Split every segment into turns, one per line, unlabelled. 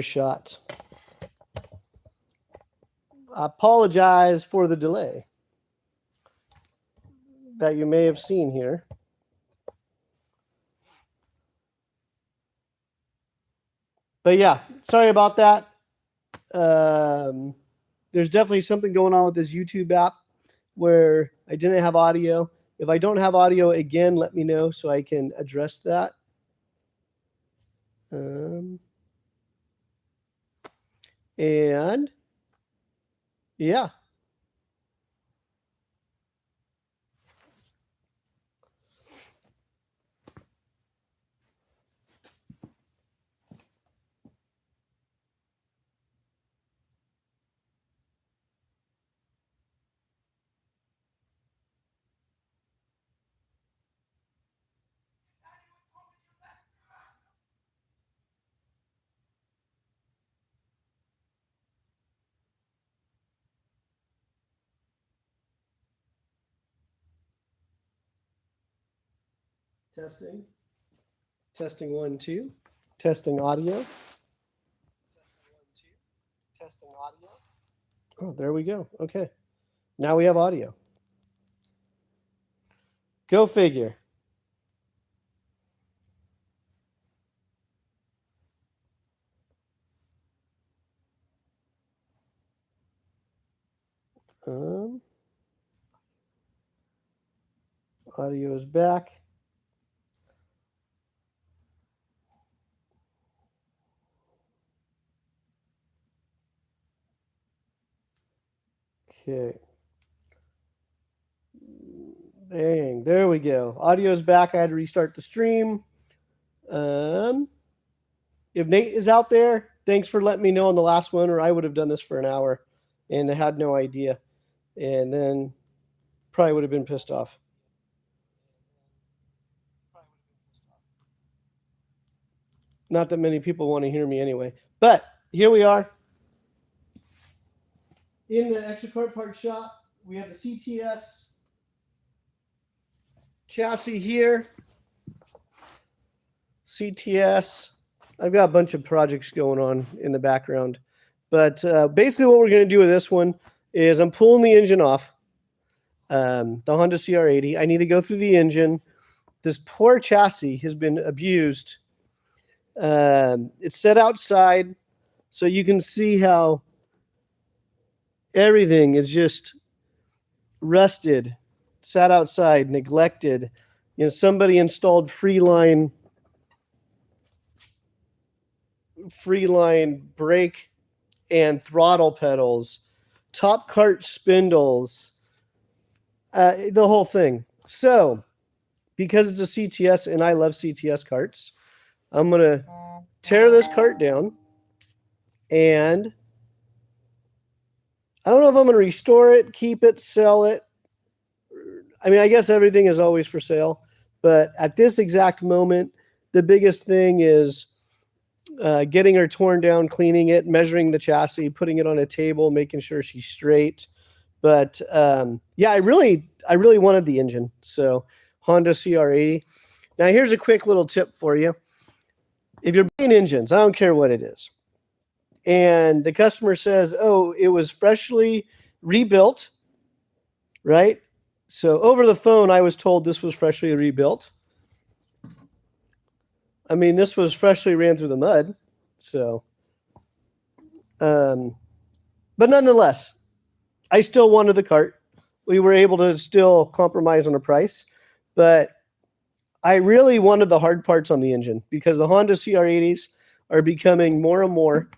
shot. I apologize for the delay that you may have seen here. But yeah, sorry about that. There's definitely something going on with this YouTube app where I didn't have audio. If I don't have audio again, let me know so I can address that. And yeah. Testing. Testing 1, 2. Testing audio. Testing 1, 2. Testing audio. Oh, there we go. Okay. Now we have audio. Go figure. Audio is back. Okay. Dang, there we go. Audio's back. I had to restart the stream. If Nate is out there, thanks for letting me know on the last one, or I would have done this for an hour and I had no idea. And then probably would have been pissed off. Not that many people want to hear me anyway. But here we are. In the Extra Kart Parts shop, we have the CTS chassis here. CTS. I've got a bunch of projects going on in the background. But basically what we're going to do with this one is I'm pulling the engine off. The Honda CR80. I need to go through the engine. This poor chassis has been abused. It's set outside, so you can see how everything is just rusted, sat outside, neglected. You know, somebody installed freeline brake and throttle pedals, top cart spindles, the whole thing. So, because it's a CTS and I love CTS carts, I'm going to tear this cart down, and I don't know if I'm going to restore it, keep it, sell it. I mean, I guess everything is always for sale, but at this exact moment, the biggest thing is getting her torn down, cleaning it, measuring the chassis, putting it on a table, making sure she's straight. But yeah, I really wanted the engine. So Honda CR80. Now here's a quick little tip for you. If you're buying engines, I don't care what it is, and the customer says, oh, it was freshly rebuilt, right? So over the phone, I was told this was freshly rebuilt. I mean, this was freshly ran through the mud. So, but nonetheless, I still wanted the cart. We were able to still compromise on a price, but I really wanted the hard parts on the engine because the Honda CR80s are becoming more and more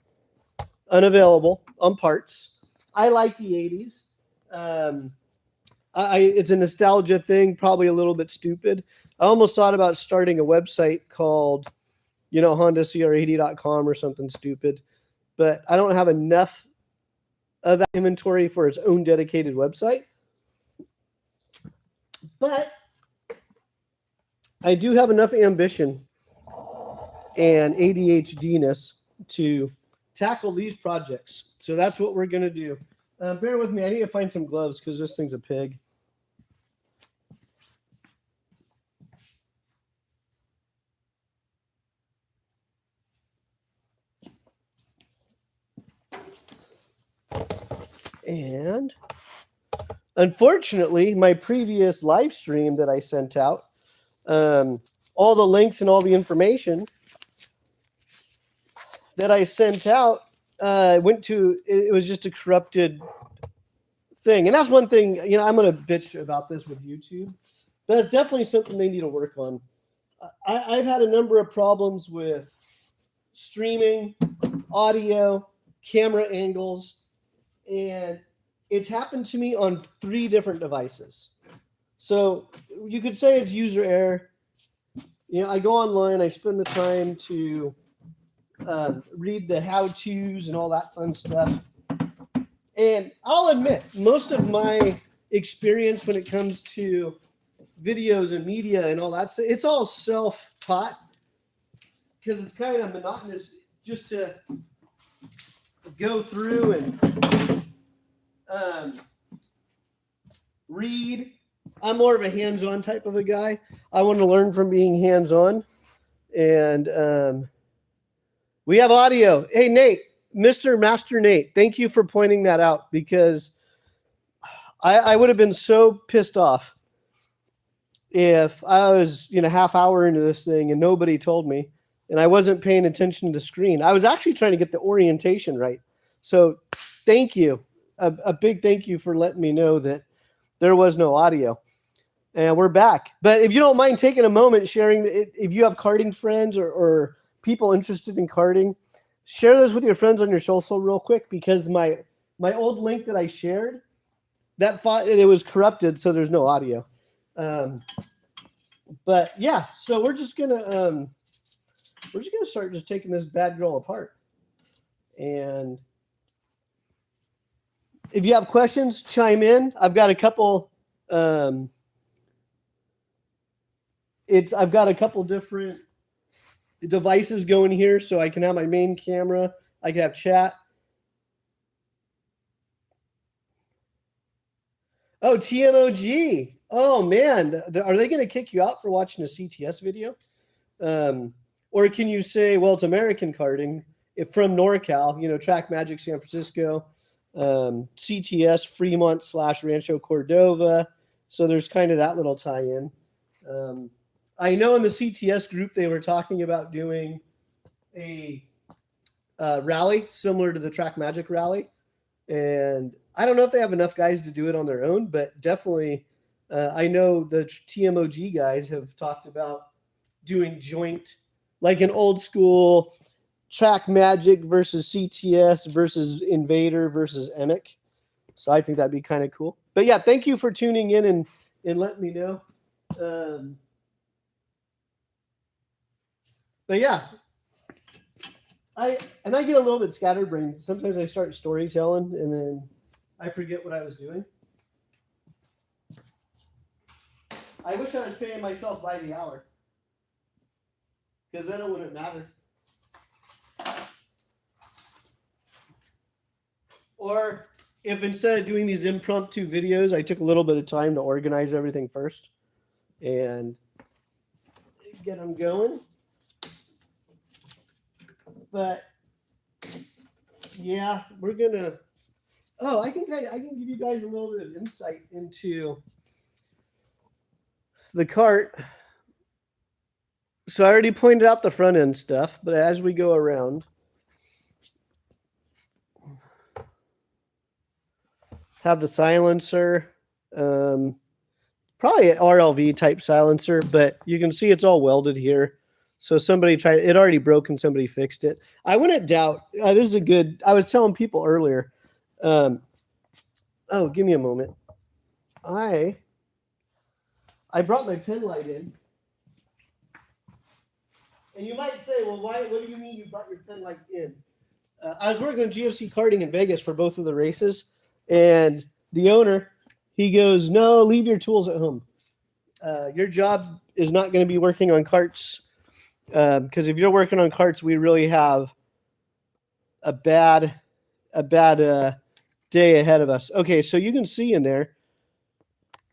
unavailable on parts. I like the 80s. It's a nostalgia thing, probably a little bit stupid. I almost thought about starting a website called, HondaCR80.com or something stupid, but I don't have enough of that inventory for its own dedicated website. But I do have enough ambition and ADHD-ness to tackle these projects. So that's what we're going to do. Bear with me. I need to find some gloves because this thing's a pig. And unfortunately, my previous live stream that I sent out, all the links and all the information that I sent out it was just a corrupted thing. And that's one thing, I'm going to bitch about this with YouTube. But that's definitely something they need to work on. I've had a number of problems with streaming, audio, camera angles, and it's happened to me on 3 different devices. So you could say it's user error. I go online, I spend the time to read the how-tos and all that fun stuff. And I'll admit, most of my experience when it comes to videos and media and all that stuff, it's all self-taught because it's kind of monotonous just to go through and read. I'm more of a hands-on type of a guy. I want to learn from being hands-on. And we have audio. Hey, Nate, Mr. Master Nate, thank you for pointing that out because I would have been so pissed off if I was, half hour into this thing and nobody told me and I wasn't paying attention to the screen. I was actually trying to get the orientation right. So thank you. A big thank you for letting me know that there was no audio. And we're back. But if you don't mind taking a moment sharing, if you have karting friends or people interested in karting, share those with your friends on your social real quick because my old link that I shared, it was corrupted, so there's no audio. But yeah, so we're just gonna start just taking this bad girl apart. And if you have questions, chime in. I've got a couple. I've got a couple different devices going here, so I can have my main camera. I can have chat. Oh, TMOG. Oh man, are they going to kick you out for watching a CTS video? Or can you say, well, it's American karting from NorCal, Track Magic San Francisco, CTS Fremont / Rancho Cordova. So there's kind of that little tie-in. I know in the CTS group, they were talking about doing a rally similar to the Track Magic rally. And I don't know if they have enough guys to do it on their own, but definitely I know the TMOG guys have talked about doing joint, like an old school Track Magic versus CTS versus Invader versus Emic. So I think that'd be kind of cool. But yeah, thank you for tuning in and letting me know. But yeah, I get a little bit scatterbrained. Sometimes I start storytelling and then I forget what I was doing. I wish I was paying myself by the hour because then it wouldn't matter. Or if instead of doing these impromptu videos, I took a little bit of time to organize everything first and get them going. But yeah, we're gonna. Oh, I can give you guys a little bit of insight into the cart. So I already pointed out the front end stuff, but as we go around, have the silencer, probably an RLV type silencer, but you can see it's all welded here. So somebody tried it, already broke and somebody fixed it. I wouldn't doubt, this is a good, I was telling people earlier, oh, give me a moment. I brought my pen light in. And you might say, well, what do you mean you brought your pen light in? I was working on GFC karting in Vegas for both of the races. And the owner, he goes, no, leave your tools at home. Your job is not going to be working on carts. Because if you're working on carts, we really have a bad day ahead of us. Okay, so you can see in there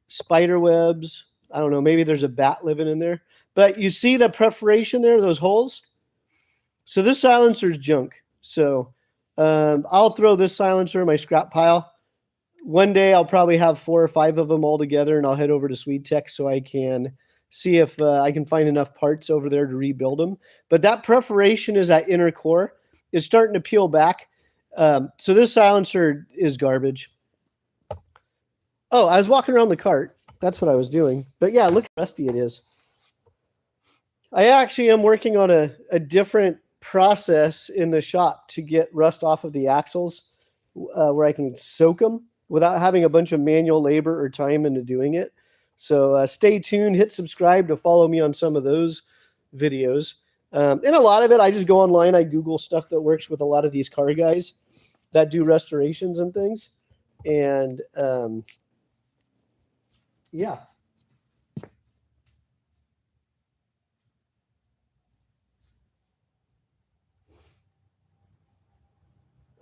spider webs. I don't know, maybe there's a bat living in there. But you see the perforation there, those holes? So this silencer is junk. So I'll throw this silencer in my scrap pile. one day I'll probably have 4 or 5 of them all together, and I'll head over to SwedeTech so I can see if I can find enough parts over there to rebuild them. But that perforation is that inner core. It's starting to peel back. So this silencer is garbage. Oh, I was walking around the cart. That's what I was doing. But yeah, look how rusty it is. I actually am working on a different process in the shop to get rust off of the axles where I can soak them without having a bunch of manual labor or time into doing it. So stay tuned, hit subscribe to follow me on some of those videos. And a lot of it, I just go online, I Google stuff that works with a lot of these car guys that do restorations and things. And yeah.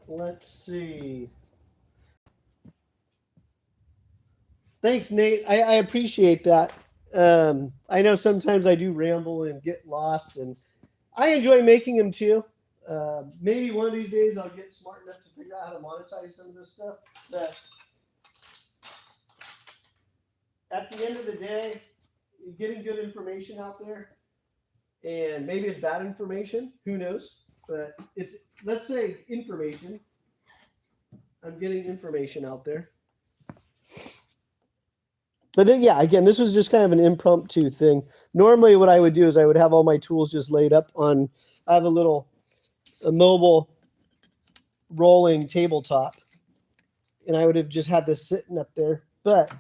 Let's see. Thanks, Nate. I appreciate that. I know sometimes I do ramble and get lost, and I enjoy making them too. Maybe one of these days I'll get smart enough to figure out how to monetize some of this stuff. But at the end of the day, getting good information out there, and maybe it's bad information, who knows? But it's, let's say, information. I'm getting information out there. But then, yeah, again, this was just kind of an impromptu thing. Normally what I would do is I would have all my tools just laid up on, I have a mobile rolling tabletop, and I would have just had this sitting up there. But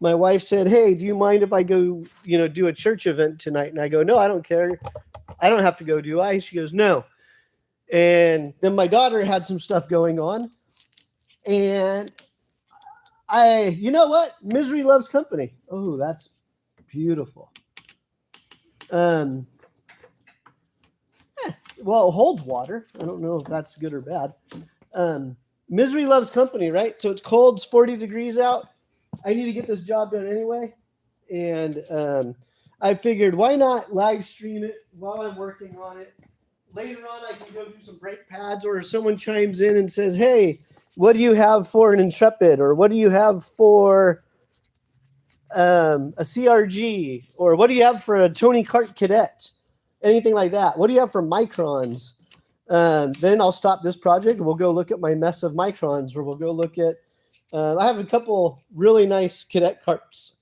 my wife said, hey, do you mind if I go, do a church event tonight? And I go, no, I don't care. I don't have to go, do I? She goes, no. And then my daughter had some stuff going on, and you know what? Misery loves company. Oh, that's beautiful. Well, it holds water. I don't know if that's good or bad. Misery loves company, right? So it's cold, it's 40 degrees out. I need to get this job done anyway. And I figured, why not live stream it while I'm working on it? Later on, I can go do some brake pads, or if someone chimes in and says, hey, what do you have for an Intrepid? Or what do you have for a CRG? Or what do you have for a Tony Kart Cadet? Anything like that. What do you have for microns? Then I'll stop this project. We'll go look at my mess of microns, or we'll go look at, I have a couple really nice cadet carts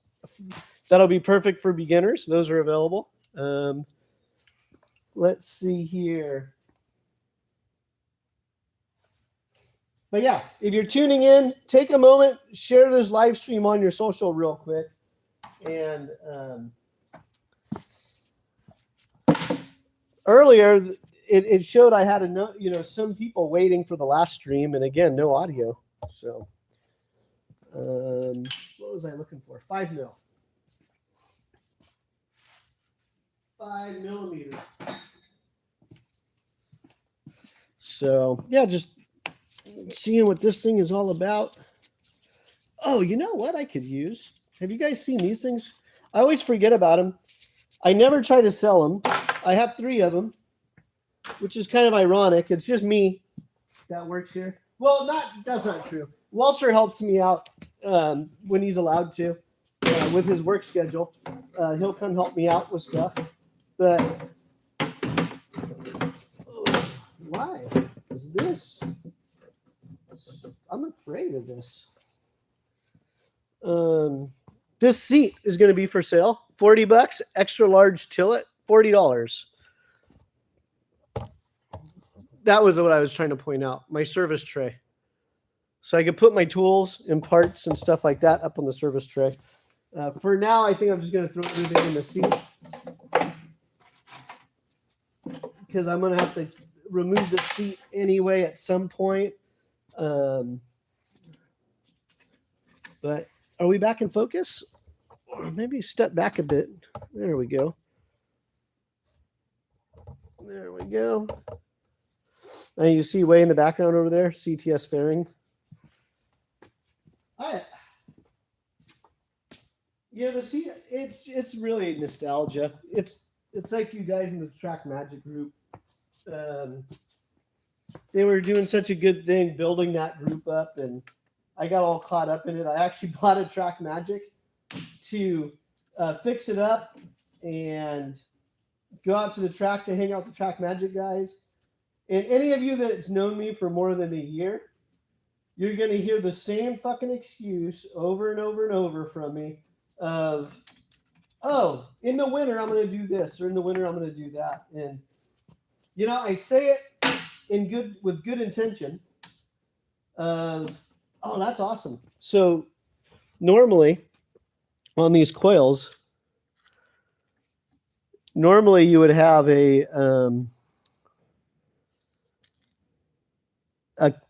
that'll be perfect for beginners. Those are available. Let's see here. But yeah, if you're tuning in, take a moment, share this live stream on your social real quick. And earlier, it showed I had some people waiting for the last stream, and again, no audio. So what was I looking for? 5 mil. 5 millimeters. So yeah, just seeing what this thing is all about. Oh, you know what I could use? Have you guys seen these things? I always forget about them. I never try to sell them. I have 3 of them, which is kind of ironic. It's just me that works here. Well, that's not true. Walter helps me out when he's allowed to with his work schedule. He'll come help me out with stuff. But why is this? I'm afraid of this. This seat is going to be for sale. $40, extra large tillet, $40. That was what I was trying to point out. My service tray. So I could put my tools and parts and stuff like that up on the service tray. For now, I think I'm just going to throw everything in the seat, because I'm going to have to remove the seat anyway at some point. But are we back in focus? Or maybe step back a bit. There we go. There we go. And you see way in the background over there, CTS fairing. The seat, it's really nostalgia. It's like you guys in the Track Magic group. they were doing such a good thing building that group up, and I got all caught up in it. I actually bought a Track Magic to fix it up and go out to the track to hang out with the Track Magic guys. And any of you that's known me for more than a year, you're going to hear the same fucking excuse over and over and over from me of, oh, in the winter I'm going to do this, or in the winter I'm going to do that. And you know, I say it with good intention of, oh, that's awesome. So normally on these coils, normally you would have a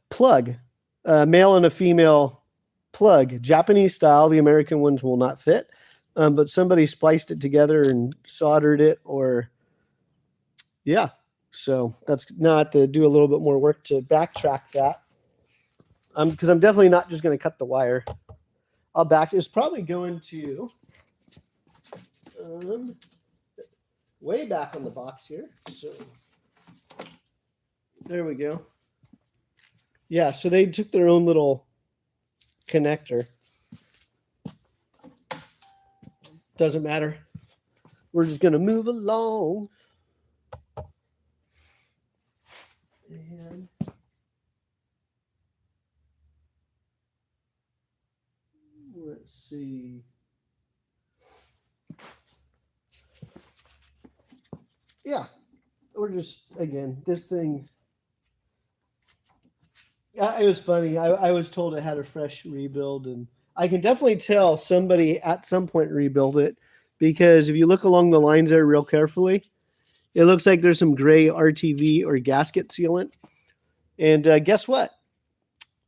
plug, a male and a female plug, Japanese style. The American ones will not fit, but somebody spliced it together and soldered it, or yeah. So that's not to do a little bit more work to backtrack that. Because I'm definitely not just going to cut the wire. I'll back. It's probably going to way back on the box here. So there we go. Yeah, so they took their own little connector. Doesn't matter. We're just going to move along. And let's see. Yeah, we're just, again, this thing. It was funny. I was told it had a fresh rebuild, and I can definitely tell somebody at some point rebuilt it, because if you look along the lines there real carefully, it looks like there's some gray RTV or gasket sealant. And guess what?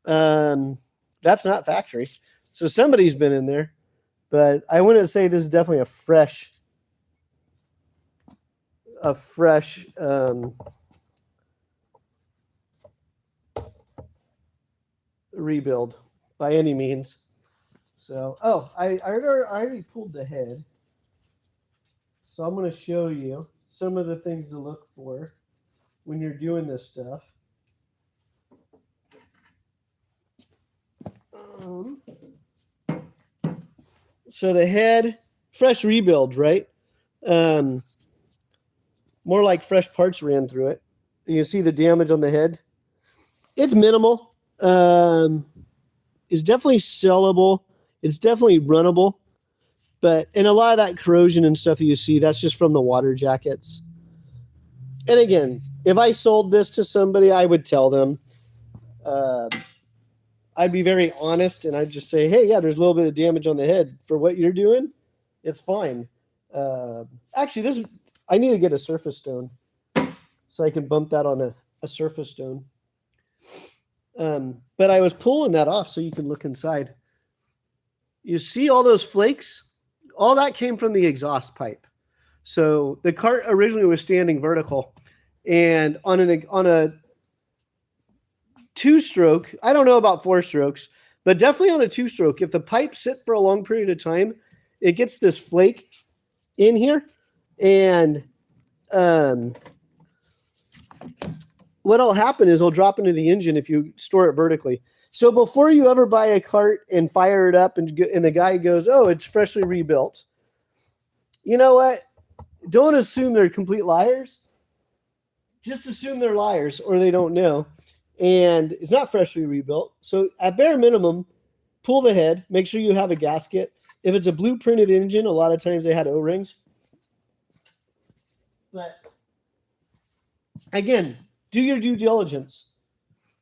That's not factory. So somebody's been in there, but I wouldn't say this is definitely a fresh rebuild by any means. So, oh, I already pulled the head. So I'm going to show you some of the things to look for when you're doing this stuff. So the head, fresh rebuild, right? More like fresh parts ran through it. You see the damage on the head. It's minimal. It's definitely sellable. It's definitely runnable. And a lot of that corrosion and stuff that you see, that's just from the water jackets. And again, if I sold this to somebody, I would tell them. I'd be very honest, and I'd just say, hey, yeah, there's a little bit of damage on the head. For what you're doing, it's fine. Actually, I need to get a surface stone so I can bump that on a surface stone. But I was pulling that off so you can look inside. You see all those flakes? All that came from the exhaust pipe. So the cart originally was standing vertical, and on a two-stroke, I don't know about four strokes, but definitely on a two-stroke, if the pipe sit for a long period of time, it gets this flake in here, and what'll happen is it'll drop into the engine if you store it vertically. So before you ever buy a cart and fire it up and the guy goes, oh, it's freshly rebuilt, you know what? Don't assume they're complete liars. Just assume they're liars or they don't know. And it's not freshly rebuilt. So at bare minimum, pull the head. Make sure you have a gasket. If it's a blueprinted engine, a lot of times they had O-rings. But again, do your due diligence.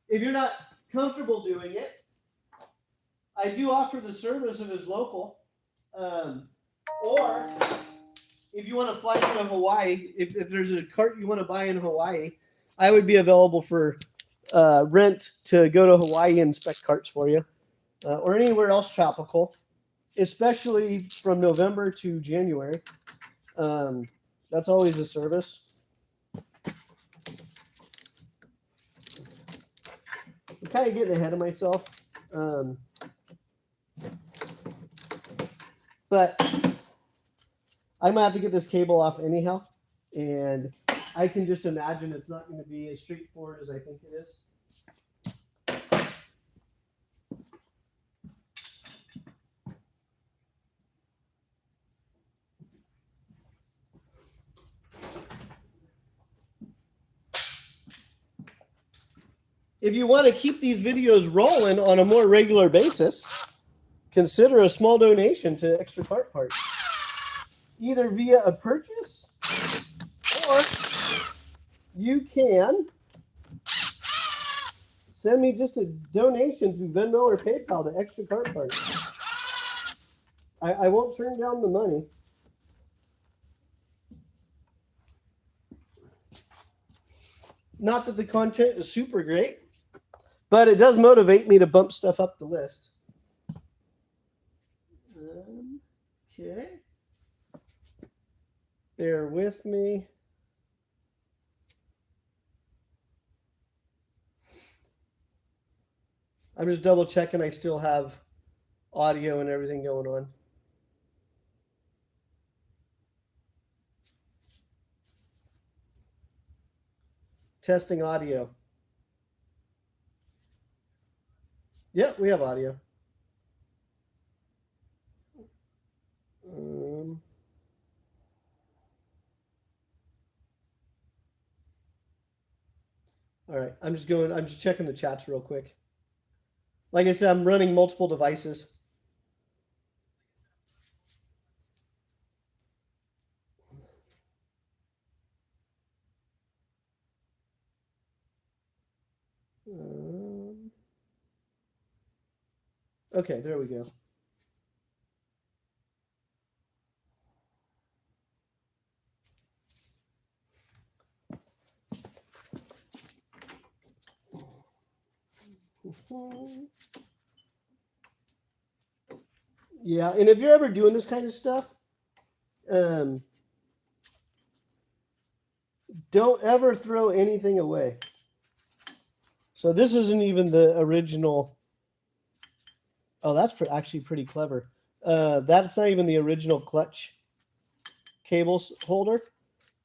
If you're not comfortable doing it, I do offer the service if it's local. Or if you want to fly to Hawaii, if there's a cart you want to buy in Hawaii, I would be available for rent to go to Hawaii and inspect carts for you, or anywhere else tropical, especially from November to January. That's always a service. I'm kind of getting ahead of myself. But I'm going to have to get this cable off anyhow. And I can just imagine it's not going to be as straightforward as I think it is. If you want to keep these videos rolling on a more regular basis, consider a small donation to Extra Kart Parts, either via a purchase or you can send me just a donation through Venmo or PayPal to Extra Kart Parts. I won't turn down the money. Not that the content is super great, but it does motivate me to bump stuff up the list. Okay. Bear with me. I'm just double checking I still have audio and everything going on. Testing audio. Yep, we have audio. All right, I'm just checking the chats real quick. Like I said, I'm running multiple devices. Okay, there we go. Yeah, and if you're ever doing this kind of stuff, don't ever throw anything away. So this isn't even the original. Oh, that's actually pretty clever. That's not even the original clutch cable holder.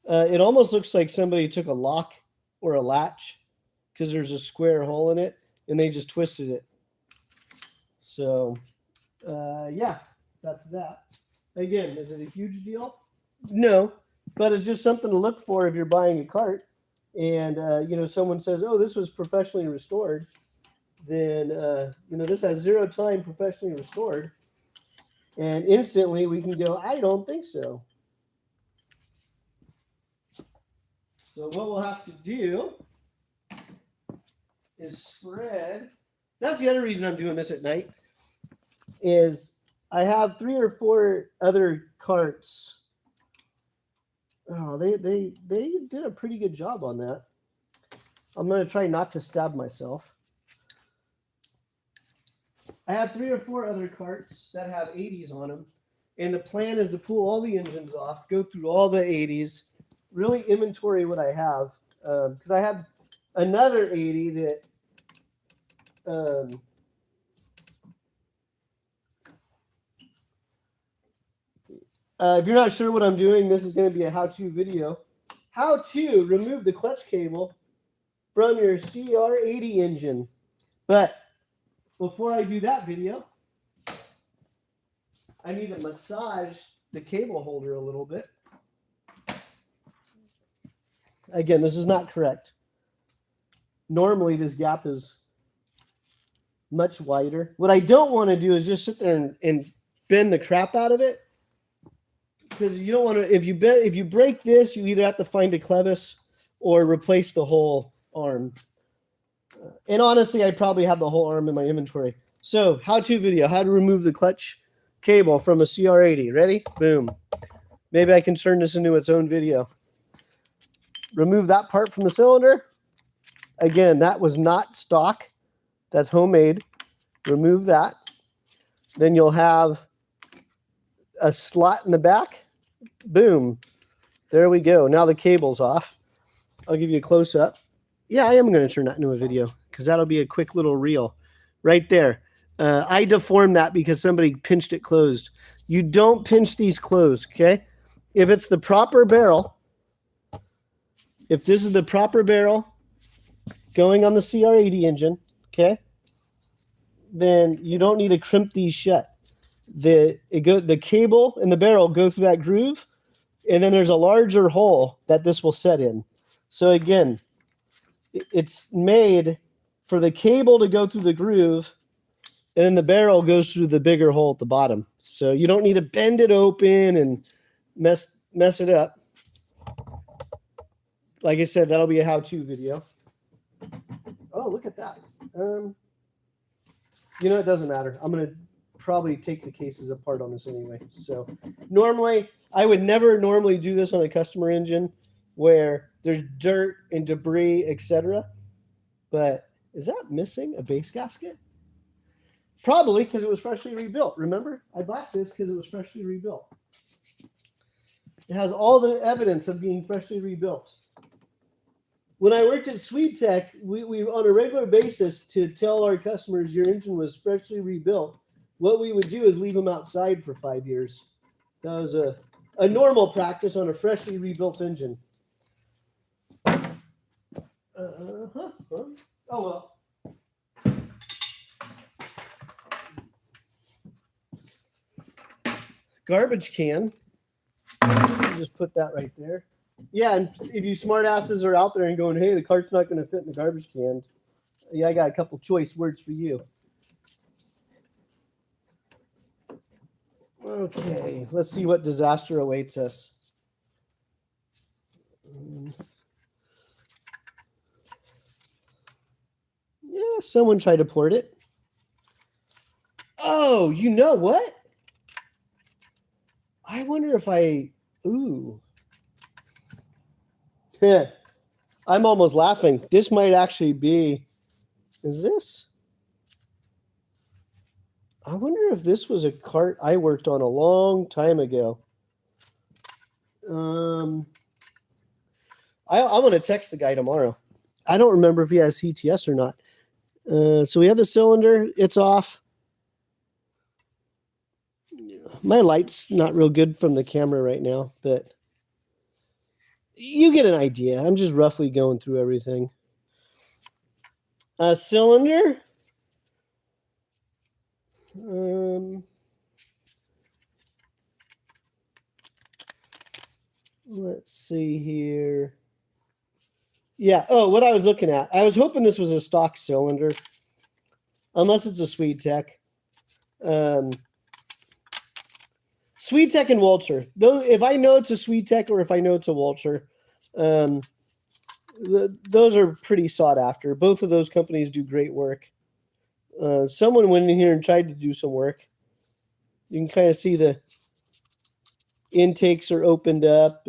It almost looks like somebody took a lock or a latch because there's a square hole in it and they just twisted it. So, yeah, that's that. Again, is it a huge deal? No, but it's just something to look for if you're buying a cart and, someone says, oh, this was professionally restored. Then, this has 0 time professionally restored. And instantly we can go, I don't think so. So what we'll have to do is spread. That's the other reason I'm doing this at night is I have 3 or 4 other carts. Oh, they did a pretty good job on that. I'm going to try not to stab myself. I have 3 or 4 other carts that have 80s on them. And the plan is to pull all the engines off, go through all the 80s, really inventory what I have. Because I have another 80 that if you're not sure what I'm doing, this is going to be a how-to video. How to remove the clutch cable from your CR80 engine. But before I do that video, I need to massage the cable holder a little bit. Again, this is not correct. Normally, this gap is much wider. What I don't want to do is just sit there and bend the crap out of it. Because you don't want to, if you break this, you either have to find a clevis or replace the whole arm. And honestly, I probably have the whole arm in my inventory. So, how-to video, how to remove the clutch cable from a CR80. Ready? Boom. Maybe I can turn this into its own video. Remove that part from the cylinder. Again, that was not stock. That's homemade. Remove that. Then you'll have a slot in the back. Boom. There we go. Now the cable's off. I'll give you a close-up. Yeah, I am going to turn that into a video because that'll be a quick little reel right there. I deformed that because somebody pinched it closed. You don't pinch these closed, okay? If it's the proper barrel, if this is the proper barrel going on the CR80 engine, okay, then you don't need to crimp these shut. The cable and the barrel go through that groove, and then there's a larger hole that this will set in. So again, it's made for the cable to go through the groove, and then the barrel goes through the bigger hole at the bottom. So you don't need to bend it open and mess it up. Like I said, that'll be a how-to video. Oh, look at that. You know, it doesn't matter. I'm going to probably take the cases apart on this anyway. So normally, I would never normally do this on a customer engine where there's dirt and debris, etc. But is that missing a base gasket? Probably because it was freshly rebuilt. Remember, I bought this because it was freshly rebuilt. It has all the evidence of being freshly rebuilt. When I worked at SwedeTech, we on a regular basis to tell our customers your engine was freshly rebuilt, what we would do is leave them outside for 5 years. That was a normal practice on a freshly rebuilt engine. Oh, well. Garbage can. Just put that right there. Yeah, and if you smartasses are out there and going, hey, the cart's not going to fit in the garbage can, yeah, I got a couple choice words for you. Okay, let's see what disaster awaits us. Yeah, someone tried to port it. Oh, you know what? I wonder if ooh. I'm almost laughing. This might actually be, is this? I wonder if this was a cart I worked on a long time ago. I'm going to text the guy tomorrow. I don't remember if he has CTS or not. So we have the cylinder. It's off. My light's not real good from the camera right now, but you get an idea. I'm just roughly going through everything. Cylinder. Let's see here. Yeah. Oh, what I was looking at. I was hoping this was a stock cylinder, unless it's a SwedeTech. SwedeTech and Walter. Though, if I know it's a SwedeTech or if I know it's a Walter, those are pretty sought after. Both of those companies do great work. Someone went in here and tried to do some work. You can kind of see the intakes are opened up,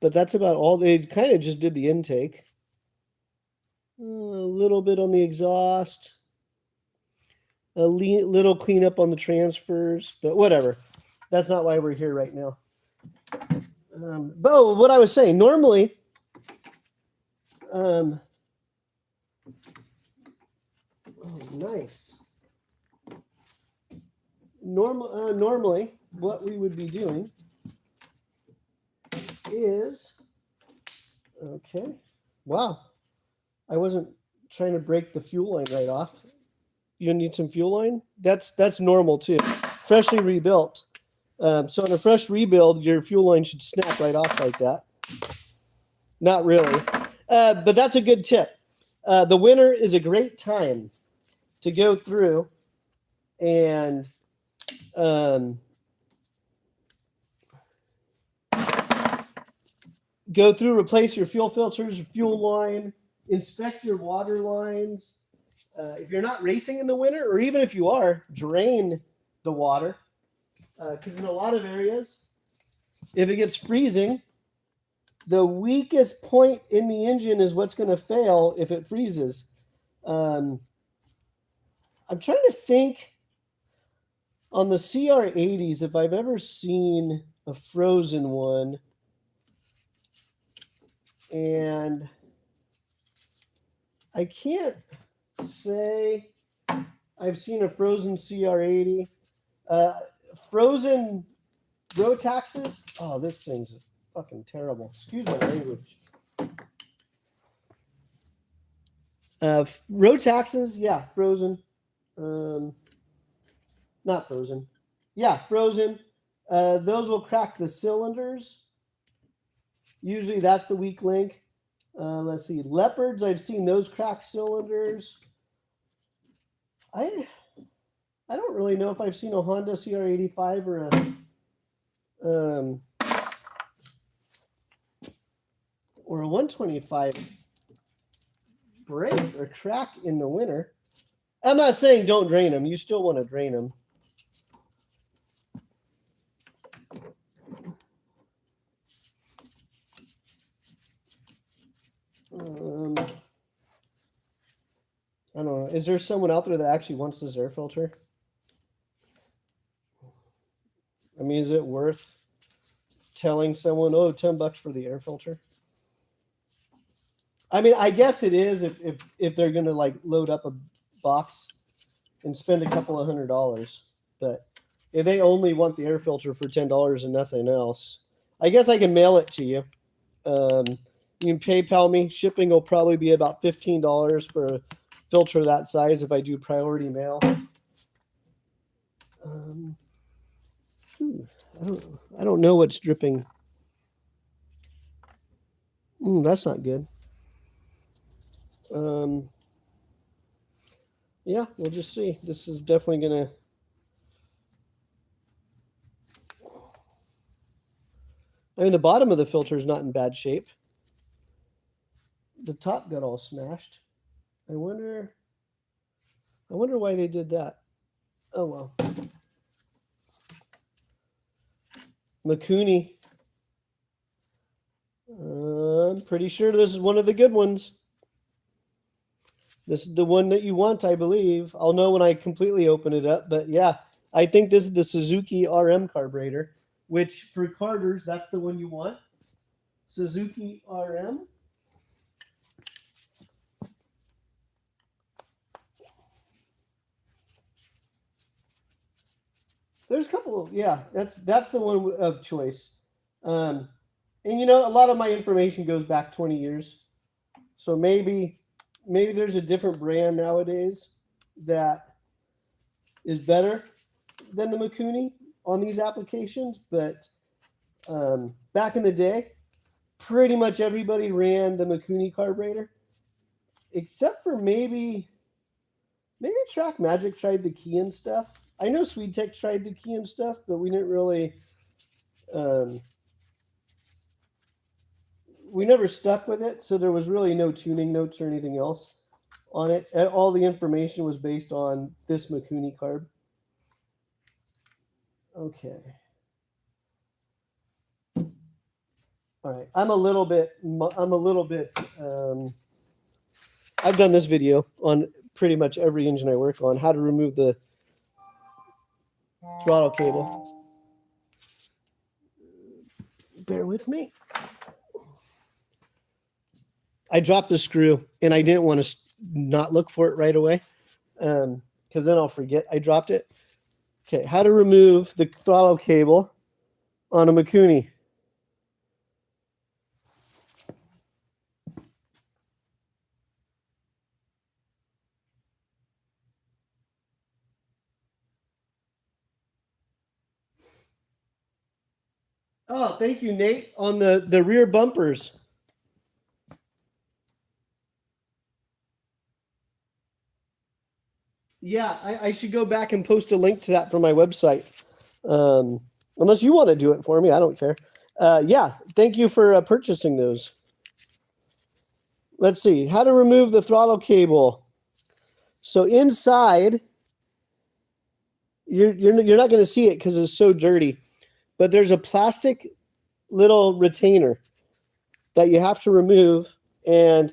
but that's about all. They kind of just did the intake. A little bit on the exhaust. A little cleanup on the transfers, but whatever. That's not why we're here right now. But what I was saying, normally, oh, nice. Normally, what we would be doing is, okay, wow, I wasn't trying to break the fuel line right off. You need some fuel line? That's normal too. Freshly rebuilt. So on a fresh rebuild, your fuel line should snap right off like that. Not really. But that's a good tip. The winter is a great time to go through and replace your fuel filters, fuel line, inspect your water lines. If you're not racing in the winter, or even if you are, drain the water. Because in a lot of areas, if it gets freezing, the weakest point in the engine is what's going to fail if it freezes. I'm trying to think on the CR80s if I've ever seen a frozen one. And I can't say I've seen a frozen CR80. Frozen Road taxes. Oh, this thing's fucking terrible. Excuse my language. Road taxes, yeah, frozen. Not frozen. Yeah, frozen. Those will crack the cylinders. Usually that's the weak link. Let's see. Leopards, I've seen those crack cylinders. I don't really know if I've seen a Honda CR85 or a 125 break or crack in the winter. I'm not saying don't drain them. You still want to drain them. I don't know. Is there someone out there that actually wants this air filter? I mean, is it worth telling someone, oh, $10 for the air filter? I mean, I guess it is if they're going to like load up a box and spend a couple of $100. But if they only want the air filter for $10 and nothing else, I guess I can mail it to you. You can PayPal me. Shipping will probably be about $15 for a filter that size if I do priority mail. I don't know what's dripping. That's not good. Yeah, we'll just see. This is definitely gonna. I mean, the bottom of the filter is not in bad shape. The top got all smashed. I wonder why they did that. Oh well. Mikuni. I'm pretty sure this is one of the good ones. This is the one that you want, I believe. I'll know when I completely open it up. But yeah, I think this is the Suzuki RM carburetor, which for carters, that's the one you want. Suzuki RM. There's a couple of, yeah, that's the one of choice. And you know, a lot of my information goes back 20 years. So maybe there's a different brand nowadays that is better than the Mikuni on these applications. But back in the day, pretty much everybody ran the Mikuni carburetor, except for maybe Track Magic tried the key and stuff. I know Sweet Tech tried the key and stuff, but we didn't really. We never stuck with it, so there was really no tuning notes or anything else on it. All the information was based on this Mikuni carb. Okay. All right. I'm a little bit. I've done this video on pretty much every engine I work on. How to remove the throttle cable. Bear with me. I dropped the screw, and I didn't want to not look for it right away, because then I'll forget I dropped it. Okay, how to remove the throttle cable on a Mikuni. Oh, thank you, Nate, on the rear bumpers. Yeah, I should go back and post a link to that from my website. Unless you want to do it for me, I don't care. Yeah, thank you for purchasing those. Let's see, how to remove the throttle cable. So inside, you're not going to see it because it's so dirty, but there's a plastic little retainer that you have to remove, and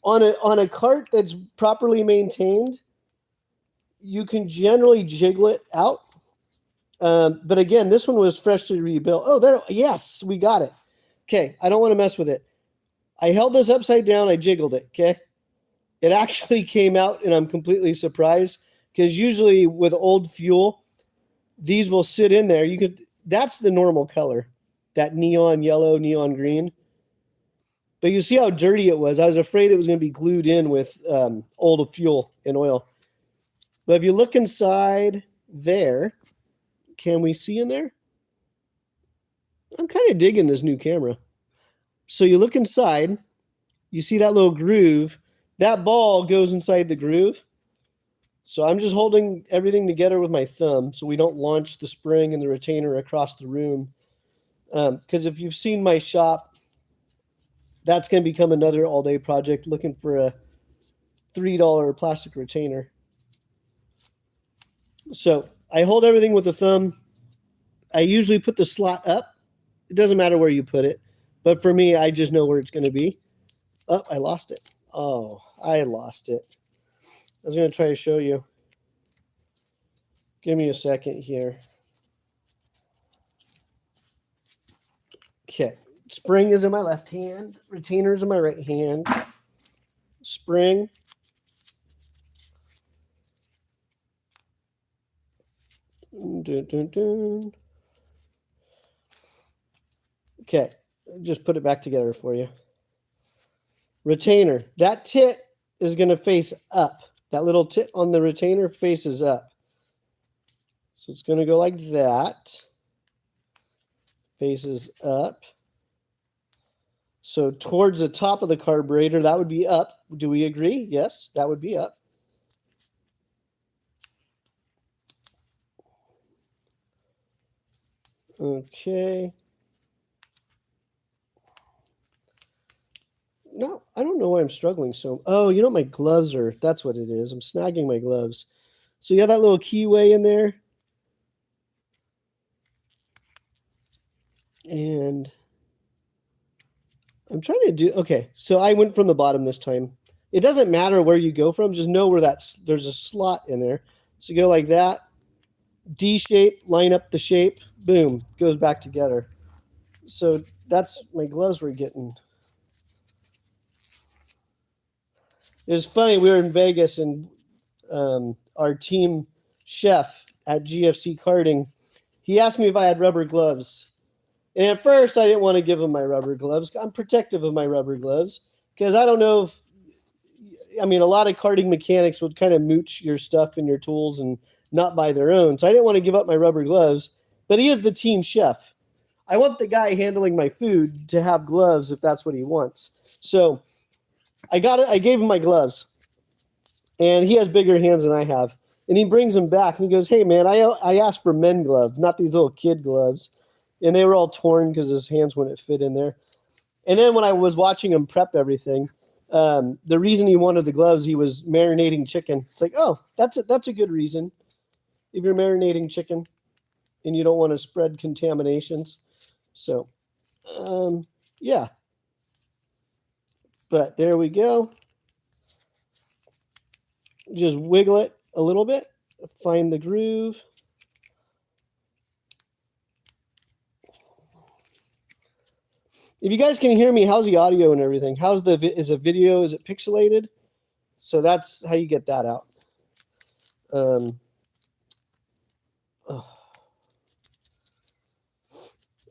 on a cart that's properly maintained, you can generally jiggle it out. But again, this one was freshly rebuilt. Oh, there, yes, we got it. Okay, I don't want to mess with it. I held this upside down, I jiggled it, okay? It actually came out, and I'm completely surprised, because usually with old fuel, these will sit in there. that's the normal color, that neon yellow, neon green. But you see how dirty it was. I was afraid it was going to be glued in with old fuel and oil. But if you look inside there, can we see in there? I'm kind of digging this new camera. So you look inside, you see that little groove. That ball goes inside the groove. So I'm just holding everything together with my thumb so we don't launch the spring and the retainer across the room. Because if you've seen my shop, that's going to become another all-day project, looking for a $3 plastic retainer. So I hold everything with the thumb. I usually put the slot up. It doesn't matter where you put it. But for me, I just know where it's going to be. Oh, I lost it. Oh, I lost it. I was going to try to show you. Give me a second here. Okay. Spring is in my left hand. Retainer is in my right hand. Spring. Dun, dun, dun. Okay. Just put it back together for you. Retainer. That tit is going to face up. That little tit on the retainer faces up. So it's going to go like that. Faces up. So towards the top of the carburetor, that would be up. Do we agree? Yes, that would be up. Okay. No, I don't know why I'm struggling so. Oh, you know my gloves are. That's what it is. I'm snagging my gloves. So you have that little keyway in there. And I'm trying to do. Okay, so I went from the bottom this time. It doesn't matter where you go from. Just know where there's a slot in there. So you go like that. D shape, line up the shape. Boom, goes back together. So that's my gloves were getting. It was funny. We were in Vegas, and our team chef at GFC Karting, he asked me if I had rubber gloves. And at first, I didn't want to give him my rubber gloves. I'm protective of my rubber gloves because I don't know if, I mean, a lot of karting mechanics would kind of mooch your stuff and your tools and not buy their own. So I didn't want to give up my rubber gloves, but he is the team chef. I want the guy handling my food to have gloves if that's what he wants. So I gave him my gloves, and he has bigger hands than I have. And he brings them back, and he goes, "Hey, man, I asked for men gloves, not these little kid gloves." And they were all torn because his hands wouldn't fit in there. And then when I was watching him prep everything, the reason he wanted the gloves, he was marinating chicken. It's like, oh, that's a good reason. If you're marinating chicken and you don't want to spread contaminations. So, yeah. But there we go. Just wiggle it a little bit. Find the groove. If you guys can hear me, how's the audio and everything? Is the video, is it pixelated? So that's how you get that out.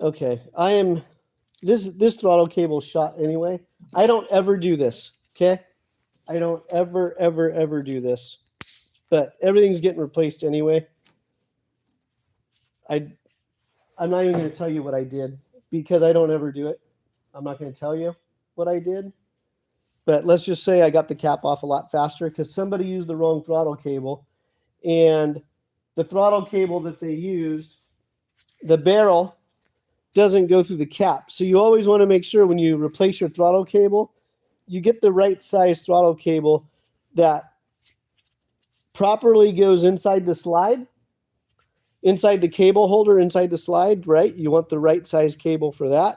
Okay, this throttle cable shot anyway. I don't ever do this, okay? I don't ever do this. But everything's getting replaced anyway. I'm not even going to tell you what I did because I don't ever do it. I'm not going to tell you what I did. But let's just say I got the cap off a lot faster because somebody used the wrong throttle cable. And the throttle cable that they used, the barrel doesn't go through the cap. So you always want to make sure when you replace your throttle cable, you get the right size throttle cable that properly goes inside the slide, inside the cable holder, inside the slide, right? You want the right size cable for that.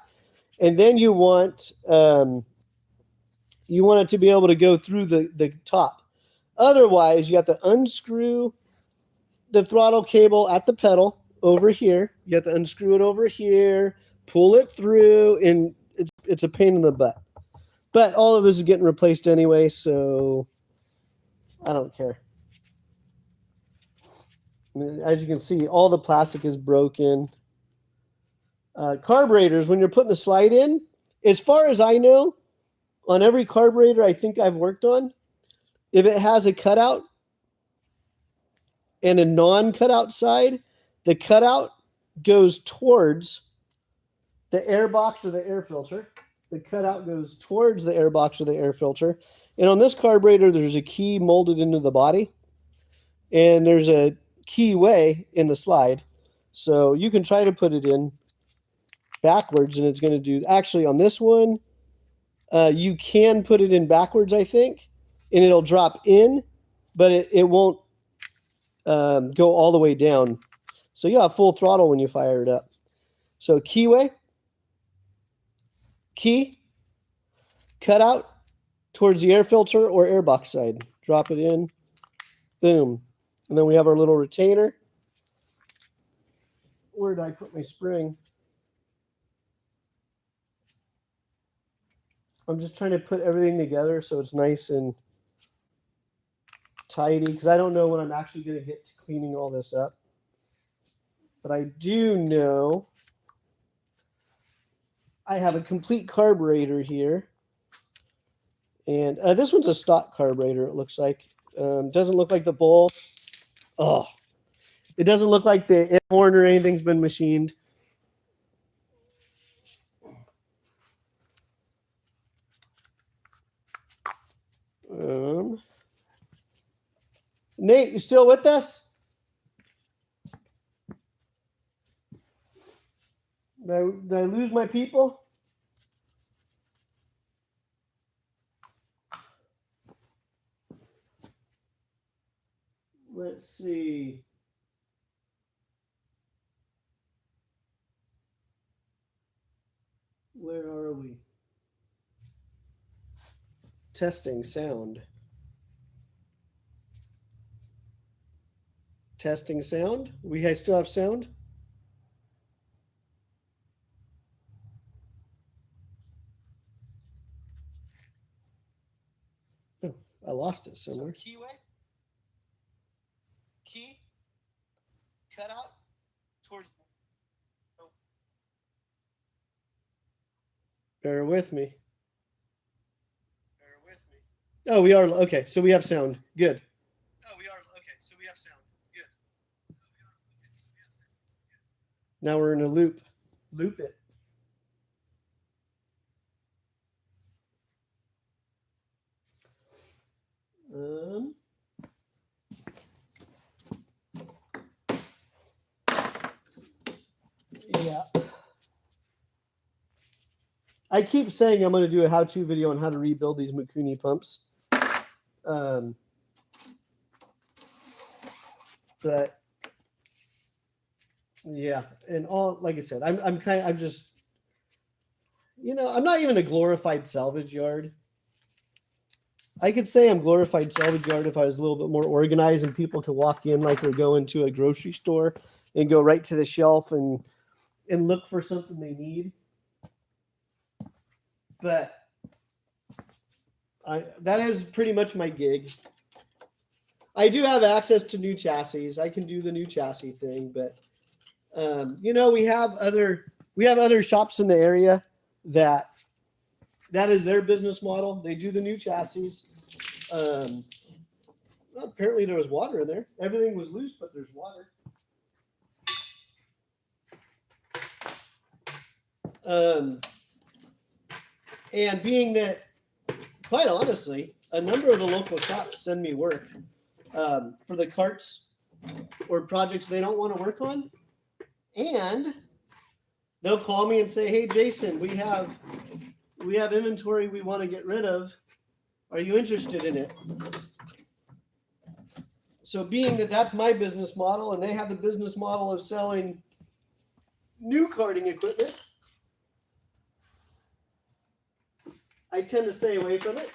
And then you want it to be able to go through the top. Otherwise, you have to unscrew the throttle cable at the pedal over here. You have to unscrew it over here, pull it through, and it's a pain in the butt. But all of this is getting replaced anyway, so I don't care. I mean, as you can see, all the plastic is broken. Carburetors, when you're putting the slide in, as far as I know, on every carburetor I think I've worked on, if it has a cutout and a non-cutout side, the cutout goes towards the air box or the air filter. The cutout goes towards the air box or the air filter. And on this carburetor, there's a key molded into the body, and there's a keyway in the slide. So you can try to put it in backwards, and it's going to do. Actually, on this one, you can put it in backwards, I think, and it'll drop in, but it won't go all the way down. So you'll have full throttle when you fire it up. So keyway, key, cut out towards the air filter or air box side. Drop it in, boom. And then we have our little retainer. Where did I put my spring? I'm just trying to put everything together so it's nice and tidy, because I don't know when I'm actually going to get to cleaning all this up. But I do know I have a complete carburetor here. And this one's a stock carburetor, it looks like. Doesn't look like the bowl. Oh, it doesn't look like the air horn or anything's been machined. Nate, you still with us? Did I lose my people? Let's see. Where are we? Testing sound. Testing sound. We guys still have sound? Oh, I lost it somewhere. So keyway. Key. Cut out towards. Oh. Bear with me. Bear with me. Oh, we are okay. So we have sound. Good. Oh, we are okay. So we have sound. Good. Now we're in a loop. Loop it. Yeah. I keep saying I'm going to do a how-to video on how to rebuild these Mikuni pumps. But yeah, and all, like I said, I'm just, I'm not even a glorified salvage yard. I could say I'm glorified salvage yard if I was a little bit more organized and people could walk in like they're going to a grocery store and go right to the shelf and look for something they need. But that is pretty much my gig. I do have access to new chassis. I can do the new chassis thing, but we have other shops in the area that is their business model. They do the new chassis. Well, apparently there was water in there. Everything was loose, but there's water. And being that, quite honestly, a number of the local shops send me work for the carts or projects they don't want to work on. And they'll call me and say, hey, Jason, we have inventory we want to get rid of. Are you interested in it? So being that that's my business model and they have the business model of selling new karting equipment, I tend to stay away from it.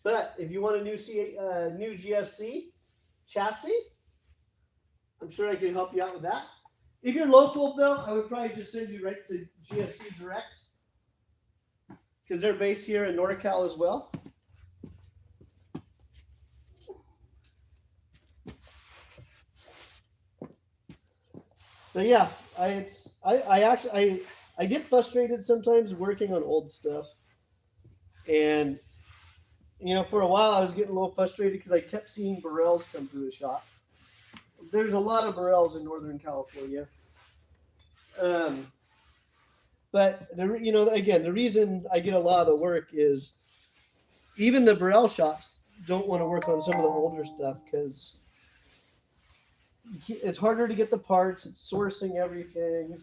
But if you want a new GFC chassis, I'm sure I can help you out with that. If you're local, Bill, I would probably just send you right to GFC Direct, because they're based here in NorCal as well. So yeah, I get frustrated sometimes working on old stuff, and for a while I was getting a little frustrated because I kept seeing Burrells come through the shop. There's a lot of Burrells in Northern California, but again, the reason I get a lot of the work is even the Burrell shops don't want to work on some of the older stuff because it's harder to get the parts. It's sourcing everything.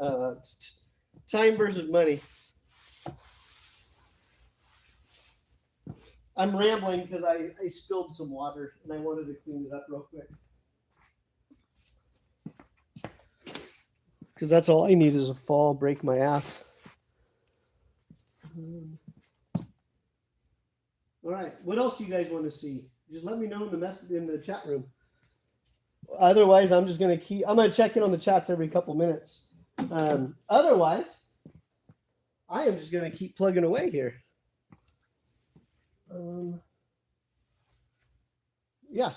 It's time versus money. I'm rambling because I spilled some water and I wanted to clean it up real quick. Because that's all I need is a fall, break my ass. All right. What else do you guys want to see? Just let me know in the chat room. Otherwise, I'm going to check in on the chats every couple minutes. Otherwise, I am just going to keep plugging away here. Yeah.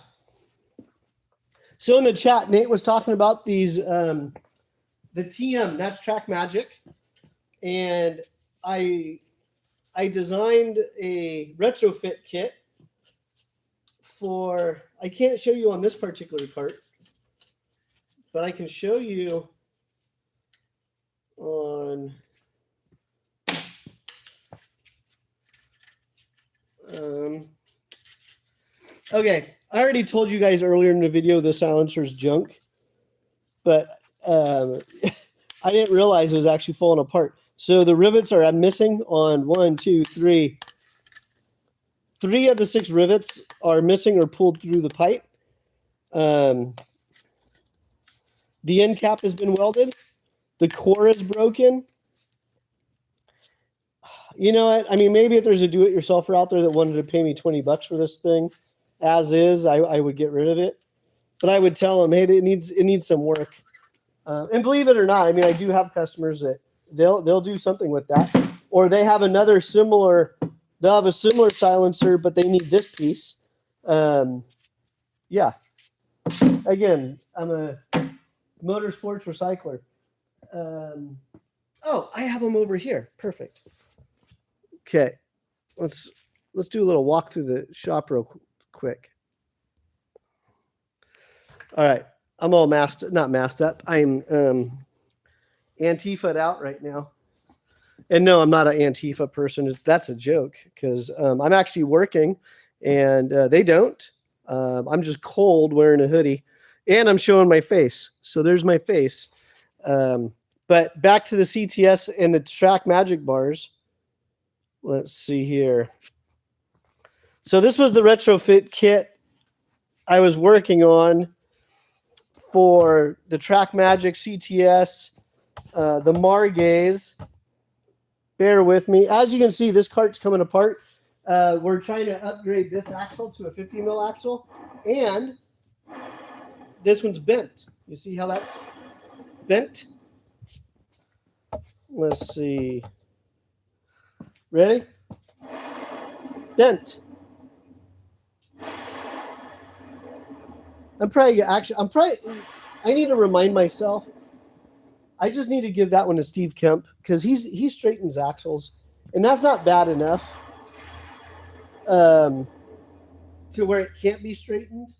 So in the chat, Nate was talking about these, the TM, that's Track Magic. And I designed a retrofit kit for, I can't show you on this particular cart, but I can show you on okay, I already told you guys earlier in the video the silencer's junk, but I didn't realize it was actually falling apart. So the rivets are missing on 1, 2, 3. 3 of the 6 rivets are missing or pulled through the pipe. The end cap has been welded. The core is broken. You know what? I mean, maybe if there's a do-it-yourselfer out there that wanted to pay me $20 for this thing, as is, I would get rid of it. But I would tell them, hey, it needs some work. And believe it or not, I mean, I do have customers that they'll do something with that, or they have a similar silencer, but they need this piece. Yeah. Again, I'm a motorsports recycler. Oh, I have them over here. Perfect. Okay, let's do a little walk through the shop real quick. All right, I'm all not masked up. I'm Antifa'd out right now. And no, I'm not an Antifa person. That's a joke because I'm actually working and they don't. I'm just cold wearing a hoodie and I'm showing my face. So there's my face. But back to the CTS and the Track Magic bars. Let's see here. So this was the retrofit kit I was working on for the Track Magic CTS, the Margays. Bear with me. As you can see, this cart's coming apart. We're trying to upgrade this axle to a 50 mil axle, and this one's bent. You see how that's bent? Let's see. Ready? Bent. I need to remind myself. I just need to give that one to Steve Kemp because he straightens axles, and that's not bad enough to where it can't be straightened.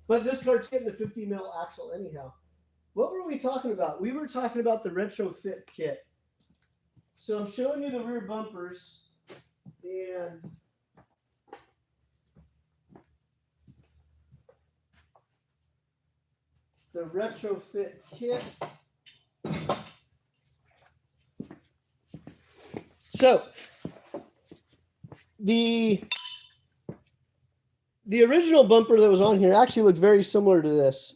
But this car's getting a 50 mil axle anyhow. What were we talking about? We were talking about the retrofit kit. So I'm showing you the rear bumpers and the retrofit kit. So the original bumper that was on here actually looked very similar to this.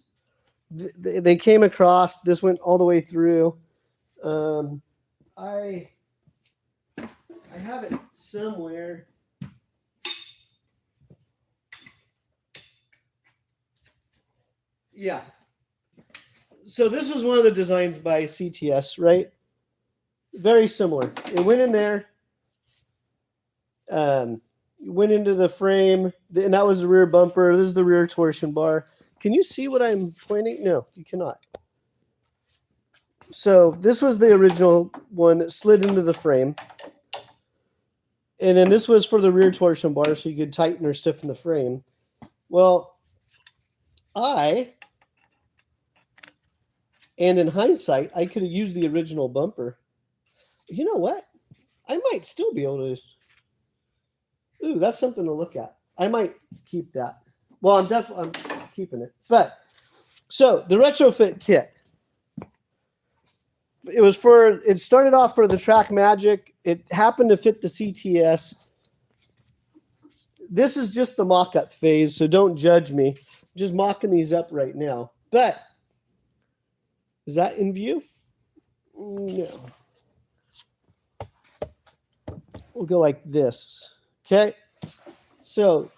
They came across, this went all the way through. I have it somewhere. Yeah. So this was one of the designs by CTS, right? Very similar. It went in there, went into the frame, and that was the rear bumper. This is the rear torsion bar. Can you see what I'm pointing? No, you cannot. So this was the original one that slid into the frame. And then this was for the rear torsion bar, so you could tighten or stiffen the frame. Well, and in hindsight, I could have used the original bumper. You know what? I might still be able to. Ooh, that's something to look at. I might keep that. Well, I'm keeping it. But so the retrofit kit. It started off for the Track Magic. It happened to fit the CTS. This is just the mock-up phase, so don't judge me. I'm just mocking these up right now. But is that in view? No. We'll go like this. Okay. So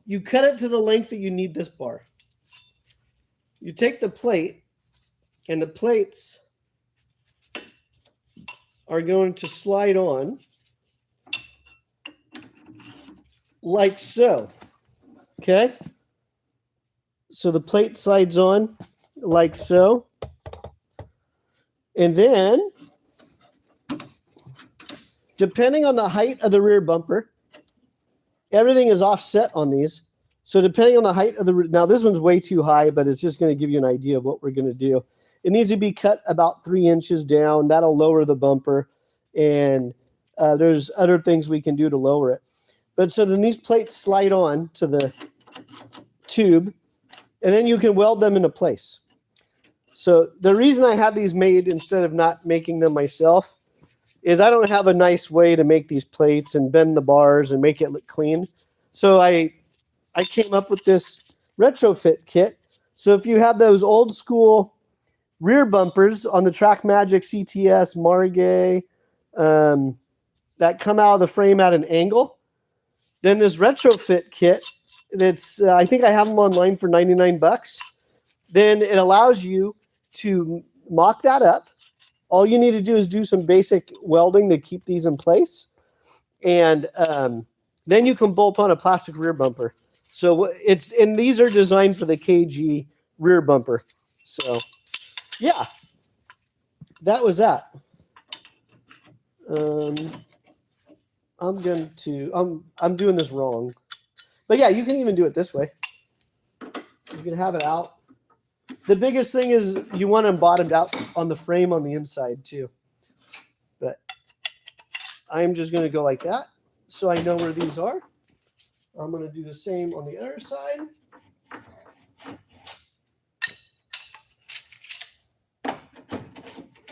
you cut it to the length that you need this bar. You take the plate, and the plates are going to slide on like so. Okay? So the plate slides on like so. And then, depending on the height of the rear bumper, everything is offset on these. So depending on the height of now this one's way too high, but it's just going to give you an idea of what we're going to do. It needs to be cut about 3 inches down. That'll lower the bumper. And there's other things we can do to lower it. But so then these plates slide on to the tube, and then you can weld them into place. So the reason I have these made instead of not making them myself is I don't have a nice way to make these plates and bend the bars and make it look clean. So I came up with this retrofit kit. So if you have those old school rear bumpers on the Track Magic CTS, Margay, that come out of the frame at an angle, then this retrofit kit, that's I think I have them online for $99. Then it allows you to mock that up. All you need to do is do some basic welding to keep these in place. And then you can bolt on a plastic rear bumper. So and these are designed for the KG rear bumper. So yeah, that was that. I'm doing this wrong. But yeah, you can even do it this way. You can have it out. The biggest thing is you want them bottomed out on the frame on the inside too. But I'm just going to go like that so I know where these are. I'm going to do the same on the other side.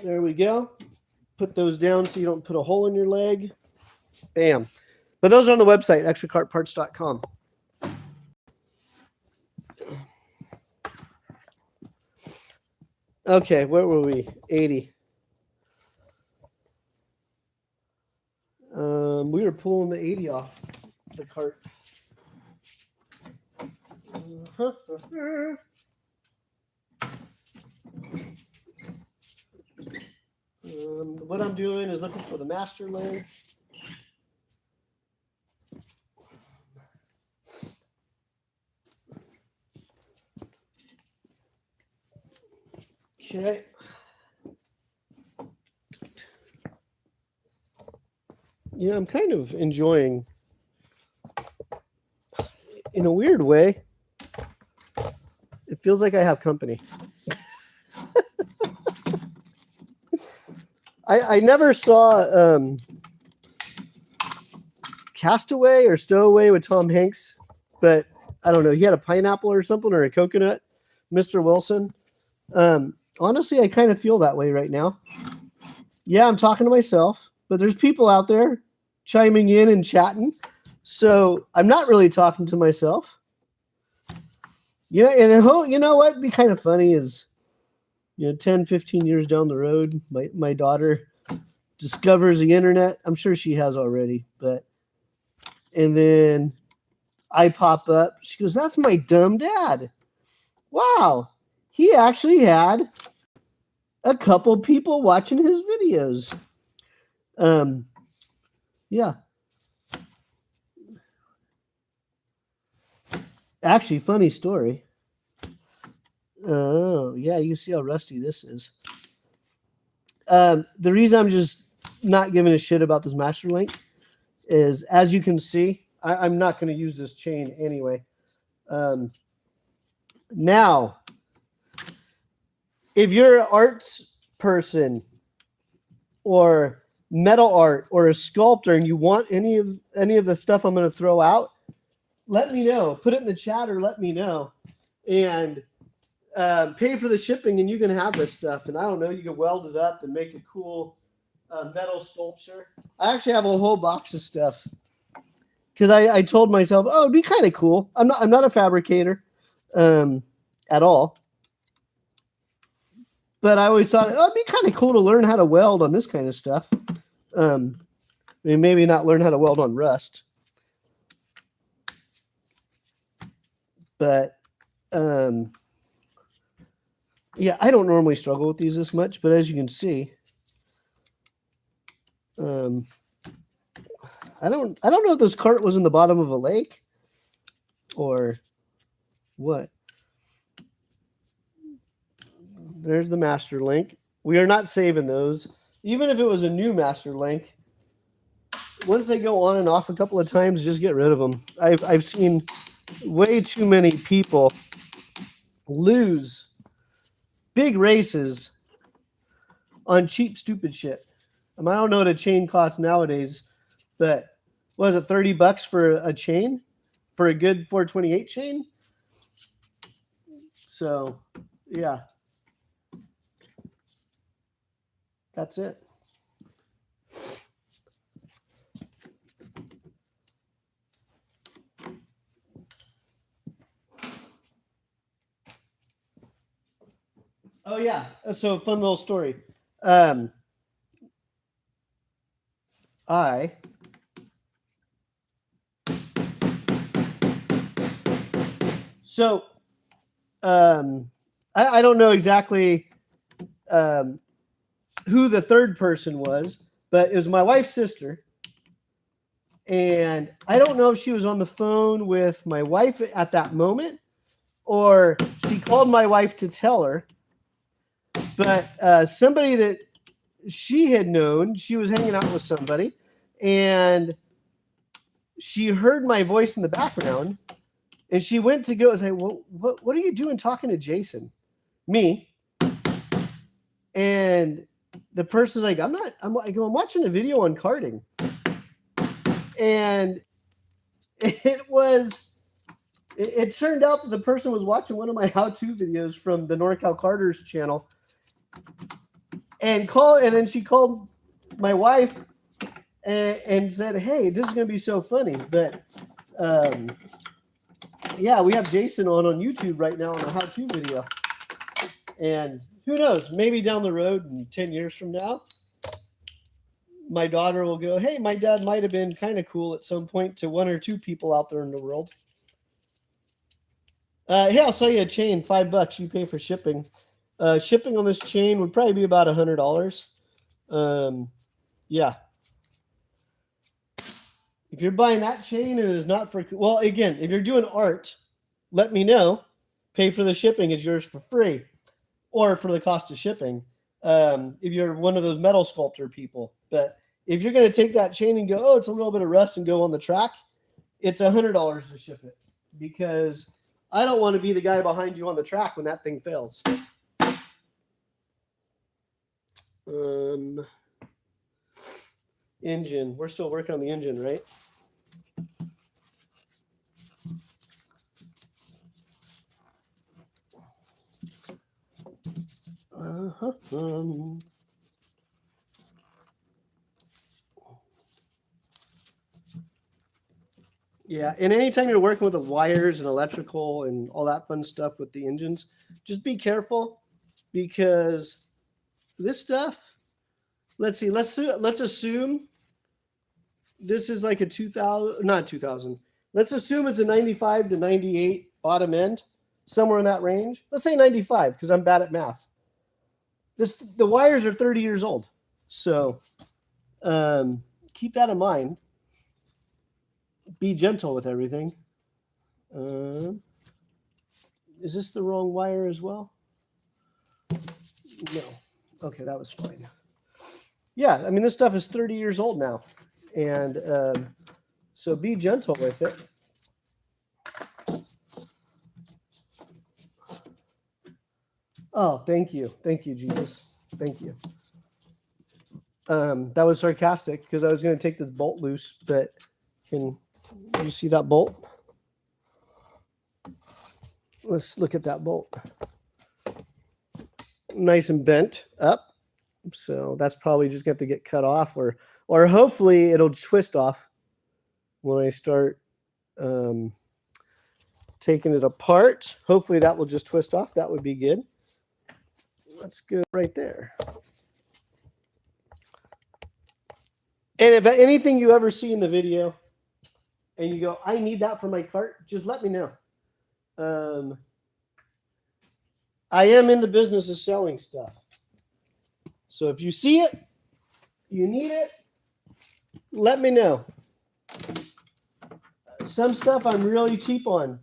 There we go. Put those down so you don't put a hole in your leg. Bam. But those are on the website, extrakartparts.com. Okay, where were we? 80. We were pulling the 80 off the cart. What I'm doing is looking for the master leg. Okay. Yeah, I'm kind of enjoying, in a weird way, it feels like I have company. I never saw Castaway or Stowaway with Tom Hanks, but I don't know. He had a pineapple or something or a coconut, Mr. Wilson. Honestly, I kind of feel that way right now. Yeah, I'm talking to myself, but there's people out there chiming in and chatting. So I'm not really talking to myself. Yeah, and you know what would be kind of funny is, 10, 15 years down the road, my daughter discovers the internet. I'm sure she has already, and then I pop up. She goes, "That's my dumb dad." Wow. He actually had a couple people watching his videos. Yeah. Actually, funny story. Oh, yeah, you see how rusty this is. The reason I'm just not giving a shit about this master link is, as you can see, I'm not going to use this chain anyway. Now, if you're an arts person or metal art or a sculptor and you want any of the stuff I'm going to throw out, let me know. Put it in the chat or let me know. And pay for the shipping, and you can have this stuff. And I don't know, you can weld it up and make a cool metal sculpture. I actually have a whole box of stuff because I told myself, oh, it'd be kind of cool. I'm not a fabricator at all, but I always thought, oh, it'd be kind of cool to learn how to weld on this kind of stuff. I mean, maybe not learn how to weld on rust, but yeah, I don't normally struggle with these this much, but as you can see, I don't know if this cart was in the bottom of a lake or what. There's the master link. We are not saving those. Even if it was a new master link, once they go on and off a couple of times, just get rid of them. I've seen way too many people lose big races on cheap, stupid shit. I don't know what a chain costs nowadays, but was it $30 for a chain for a good 428 chain? So, yeah, that's it. Oh yeah, so fun little story. I don't know exactly who the third person was, but it was my wife's sister. And I don't know if she was on the phone with my wife at that moment or she called my wife to tell her. But somebody that she had known, she was hanging out with somebody, and she heard my voice in the background, and she went to go and say, well, what are you doing talking to Jason? Me. And the person's like, I'm watching a video on karting. And it turned out that the person was watching one of my how-to videos from the NorCal Karters channel. And then she called my wife and said, hey, this is going to be so funny. But yeah, we have Jason on YouTube right now on a how-to video. And who knows, maybe down the road in 10 years from now, my daughter will go, hey, my dad might have been kind of cool at some point to one or two people out there in the world. Yeah, I'll sell you a chain, $5. You pay for shipping. Shipping on this chain would probably be about $100. Yeah. If you're buying that chain and it is not for, well, again, if you're doing art, let me know. Pay for the shipping. It's yours for free or for the cost of shipping. If you're one of those metal sculptor people. But if you're going to take that chain and go, oh, it's a little bit of rust and go on the track, it's $100 to ship it because I don't want to be the guy behind you on the track when that thing fails. Engine. We're still working on the engine, right? Yeah, and anytime you're working with the wires and electrical and all that fun stuff with the engines, just be careful because this stuff, let's assume this is like a 2000, not 2000. Let's assume it's a 95 to 98 bottom end, somewhere in that range. Let's say 95 because I'm bad at math. The wires are 30 years old. So keep that in mind. Be gentle with everything. Is this the wrong wire as well? No. Okay, that was fine. Yeah, I mean, this stuff is 30 years old now. And so be gentle with it. Oh, thank you. Thank you, Jesus. Thank you. That was sarcastic because I was going to take this bolt loose, but can you see that bolt? Let's look at that bolt. Nice and bent up. So that's probably just going to get cut off, or hopefully it'll twist off when I start taking it apart. Hopefully that will just twist off. That would be good. Let's go right there. And if anything you ever see in the video and you go, I need that for my cart, just let me know. I am in the business of selling stuff. So if you see it, you need it, let me know. Some stuff I'm really cheap on.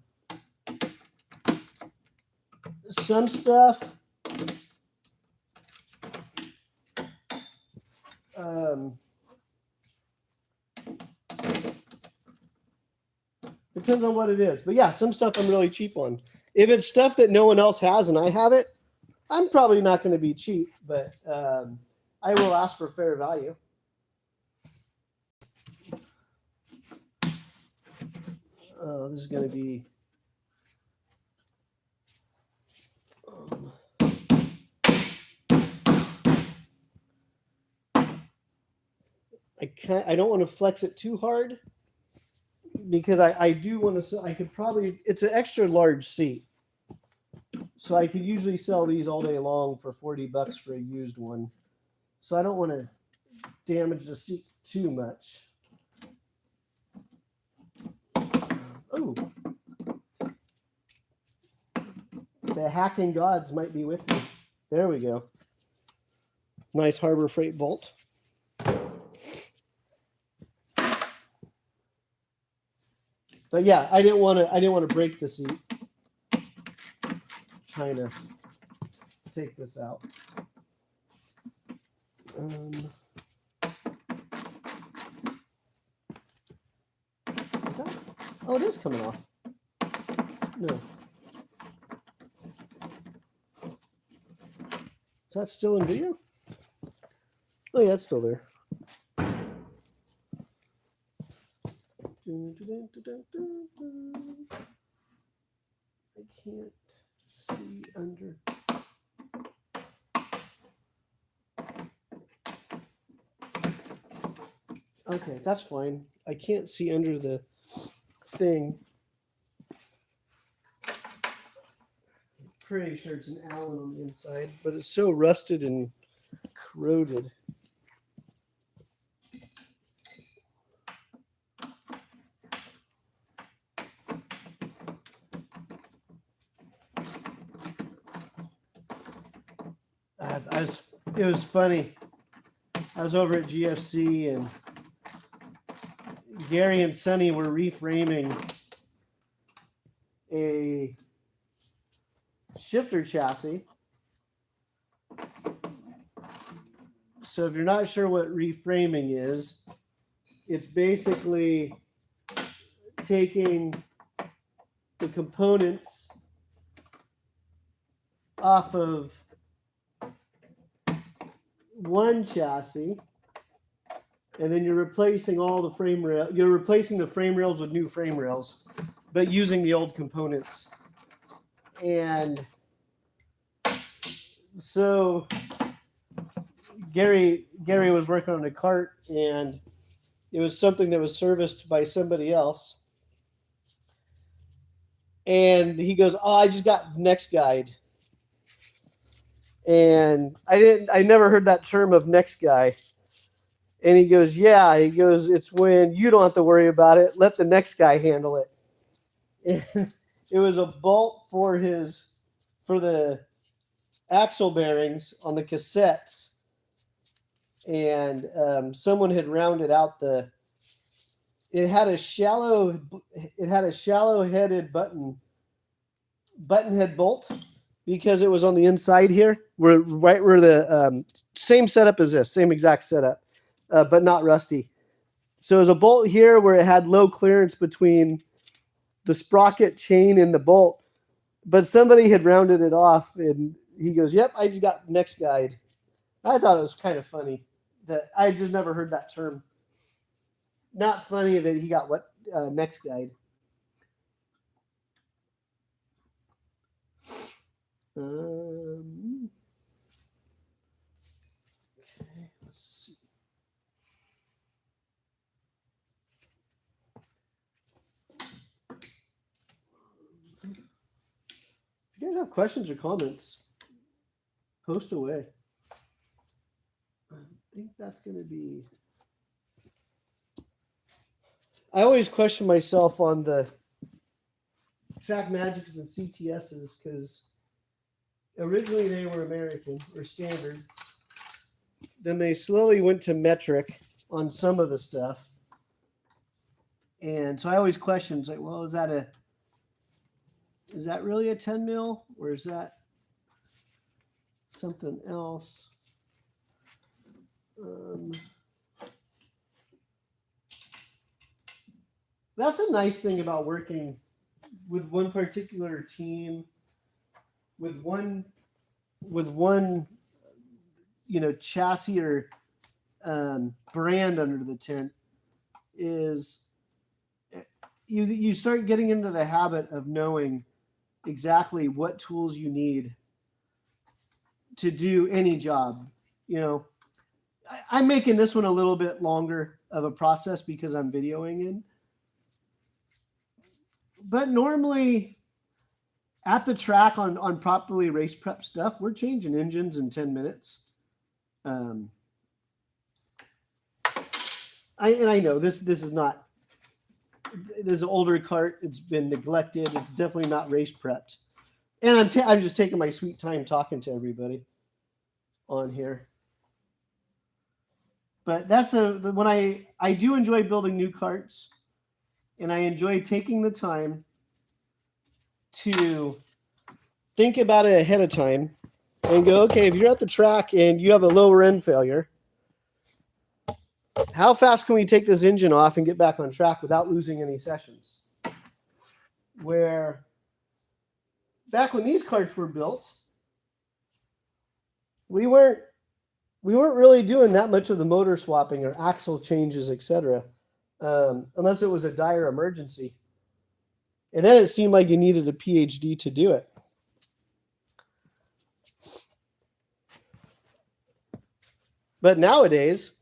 Some stuff depends on what it is. But yeah, some stuff I'm really cheap on. If it's stuff that no one else has and I have it, I'm probably not going to be cheap, but I will ask for fair value. Oh, this is going to be... I don't want to flex it too hard because I do want to. I could probably. It's an extra large seat, so I could usually sell these all day long for $40 for a used one. So I don't want to damage the seat too much. Oh, the hacking gods might be with me. There we go. Nice Harbor Freight bolt. But yeah, I didn't want to break the seat. Trying to take this out. Is that? Oh, it is coming off. No. Is that still in video? Oh yeah, it's still there. I can't see under. Okay, that's fine. I can't see under the thing. Pretty sure it's an Allen on the inside, but it's so rusted and corroded. It was funny. I was over at GFC and Gary and Sonny were reframing a shifter chassis. So if you're not sure what reframing is, it's basically taking the components off of one chassis, and then you're replacing all the frame rail. You're replacing the frame rails with new frame rails, but using the old components. And so Gary was working on a cart, and it was something that was serviced by somebody else. And he goes, "Oh, I just got next guide." And I never heard that term of next guy. And he goes, yeah, he goes, it's when you don't have to worry about it. Let the next guy handle it. And it was a bolt for the axle bearings on the cassettes. And someone had rounded out it had a shallow headed button head bolt. because it was on the inside here, right where the same setup as this, same exact setup, but not rusty. So there's a bolt here where it had low clearance between the sprocket chain and the bolt, but somebody had rounded it off, and he goes, "Yep, I just got next guide." I thought it was kind of funny that I just never heard that term. Not funny that he got what next guide. Okay, let's see. If you guys have questions or comments, post away. I think that's going to be. I always question myself on the Track Magics and CTSs because originally they were American or standard. Then they slowly went to metric on some of the stuff. And so I always question, like, well, is that really a 10 mil or is that something else? That's a nice thing about working with one particular team, with one chassis or brand under the tent, is you start getting into the habit of knowing exactly what tools you need to do any job. I'm making this one a little bit longer of a process because I'm videoing in. But normally at the track on properly race prep stuff, we're changing engines in 10 minutes. I know this is not, this is an older kart. It's been neglected. It's definitely not race prepped. And I'm just taking my sweet time talking to everybody on here. But that's when I do enjoy building new karts, and I enjoy taking the time to think about it ahead of time and go, okay, if you're at the track and you have a lower end failure, how fast can we take this engine off and get back on track without losing any sessions? Where back when these karts were built, we weren't really doing that much of the motor swapping or axle changes, etc., unless it was a dire emergency. And then it seemed like you needed a PhD to do it. But nowadays,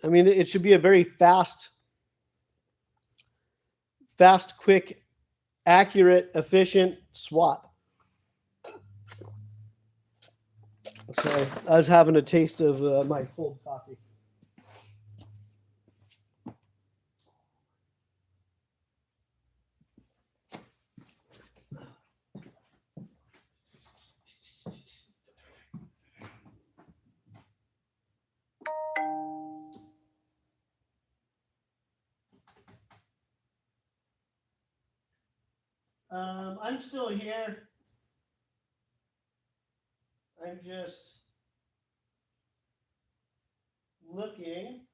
I mean, it should be a very fast, quick, accurate, efficient swap. Sorry, I was having a taste of my cold coffee. I'm still here. I'm just looking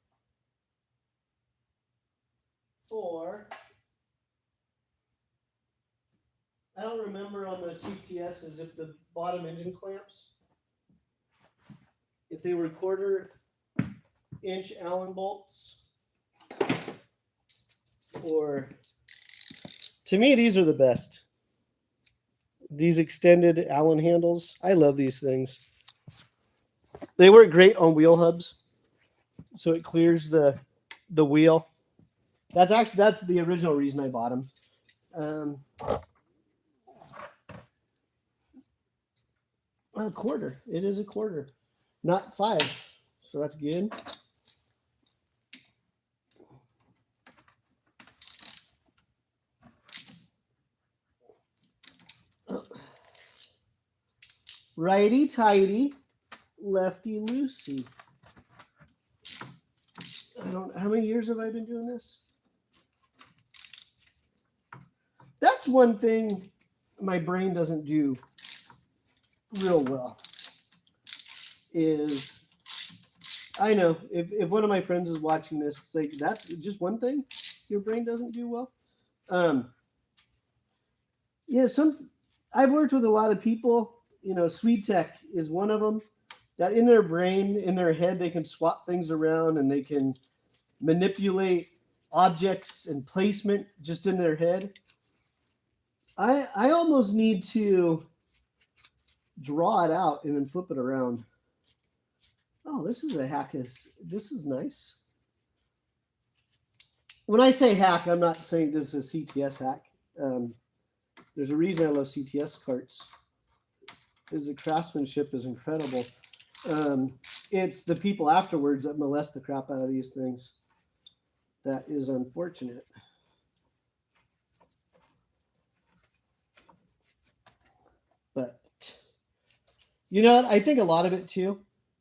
for, I don't remember on the CTSs if the bottom engine clamps, if they were 1/4-inch Allen bolts, or, to me, these are the best. These extended Allen handles. I love these things. They work great on wheel hubs, so it clears the wheel. That's the original reason I bought them. A 1/4. It is a 1/4, not 5. So that's good. Righty tighty, lefty loosey. I don't know, how many years have I been doing this? That's one thing my brain doesn't do real well is, I know if one of my friends is watching this, it's like, that's just one thing your brain doesn't do well. Yeah, I've worked with a lot of people. You know, Sweet Tech is one of them. That in their brain, in their head, they can swap things around and they can manipulate objects and placement just in their head. I almost need to draw it out and then flip it around. Oh, this is a hack. This is nice. When I say hack, I'm not saying this is a CTS hack. There's a reason I love CTS carts. Is the craftsmanship is incredible. It's the people afterwards that molest the crap out of these things. That is unfortunate. But you know what? I think a lot of it too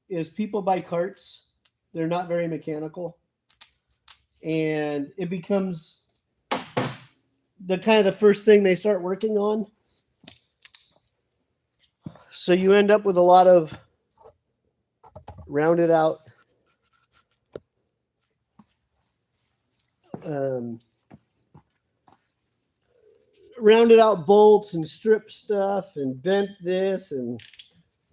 is people buy carts. They're not very mechanical. And it becomes the kind of the first thing they start working on. So you end up with a lot of rounded out bolts and strip stuff and bent this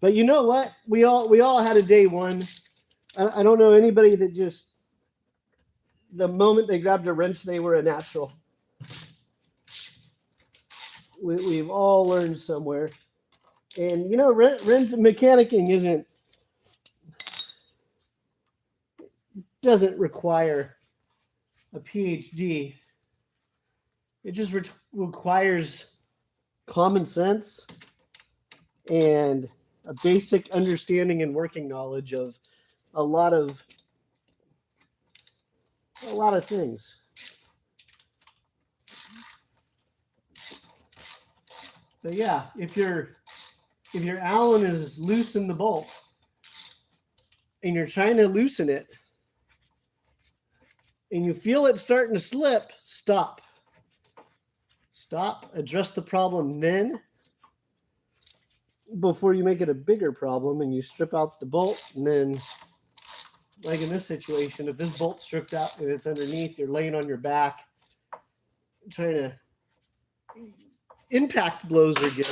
but you know what? We all had a day one. I don't know anybody that just the moment they grabbed a wrench they were a natural. We've all learned somewhere. And, you know, wrench mechanicking doesn't require a PhD. It just requires common sense and a basic understanding and working knowledge of a lot of things. But yeah, if your Allen is loose in the bolt and you're trying to loosen it and you feel it starting to slip, stop. Stop, address the problem then before you make it a bigger problem and you strip out the bolt. And then, like in this situation, if this bolt's stripped out and it's underneath, you're laying on your back trying to, impact blows are good.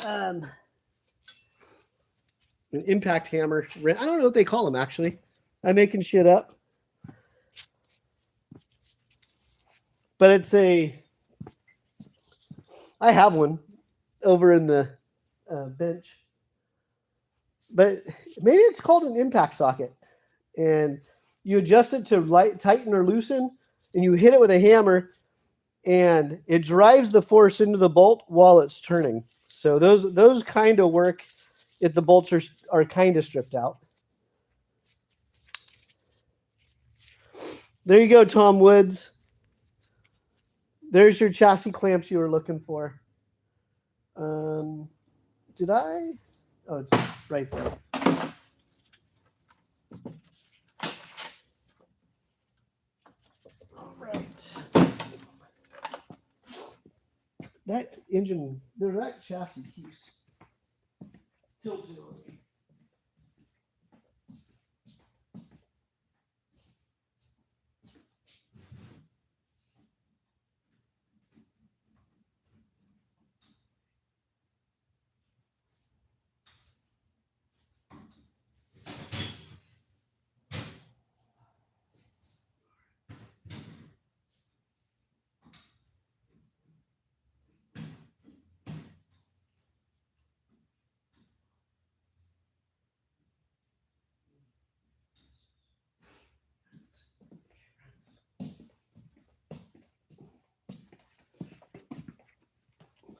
An impact hammer. I don't know what they call them, actually. I'm making shit up. But I have one over in the bench. But maybe it's called an impact socket. And you adjust it to tighten or loosen, and you hit it with a hammer, and it drives the force into the bolt while it's turning. So those kind of work if the bolts are kind of stripped out. There you go, Tom Woods. There's your chassis clamps you were looking for. Did I? Oh, it's right there. All right. That engine, that chassis keeps tilting on me.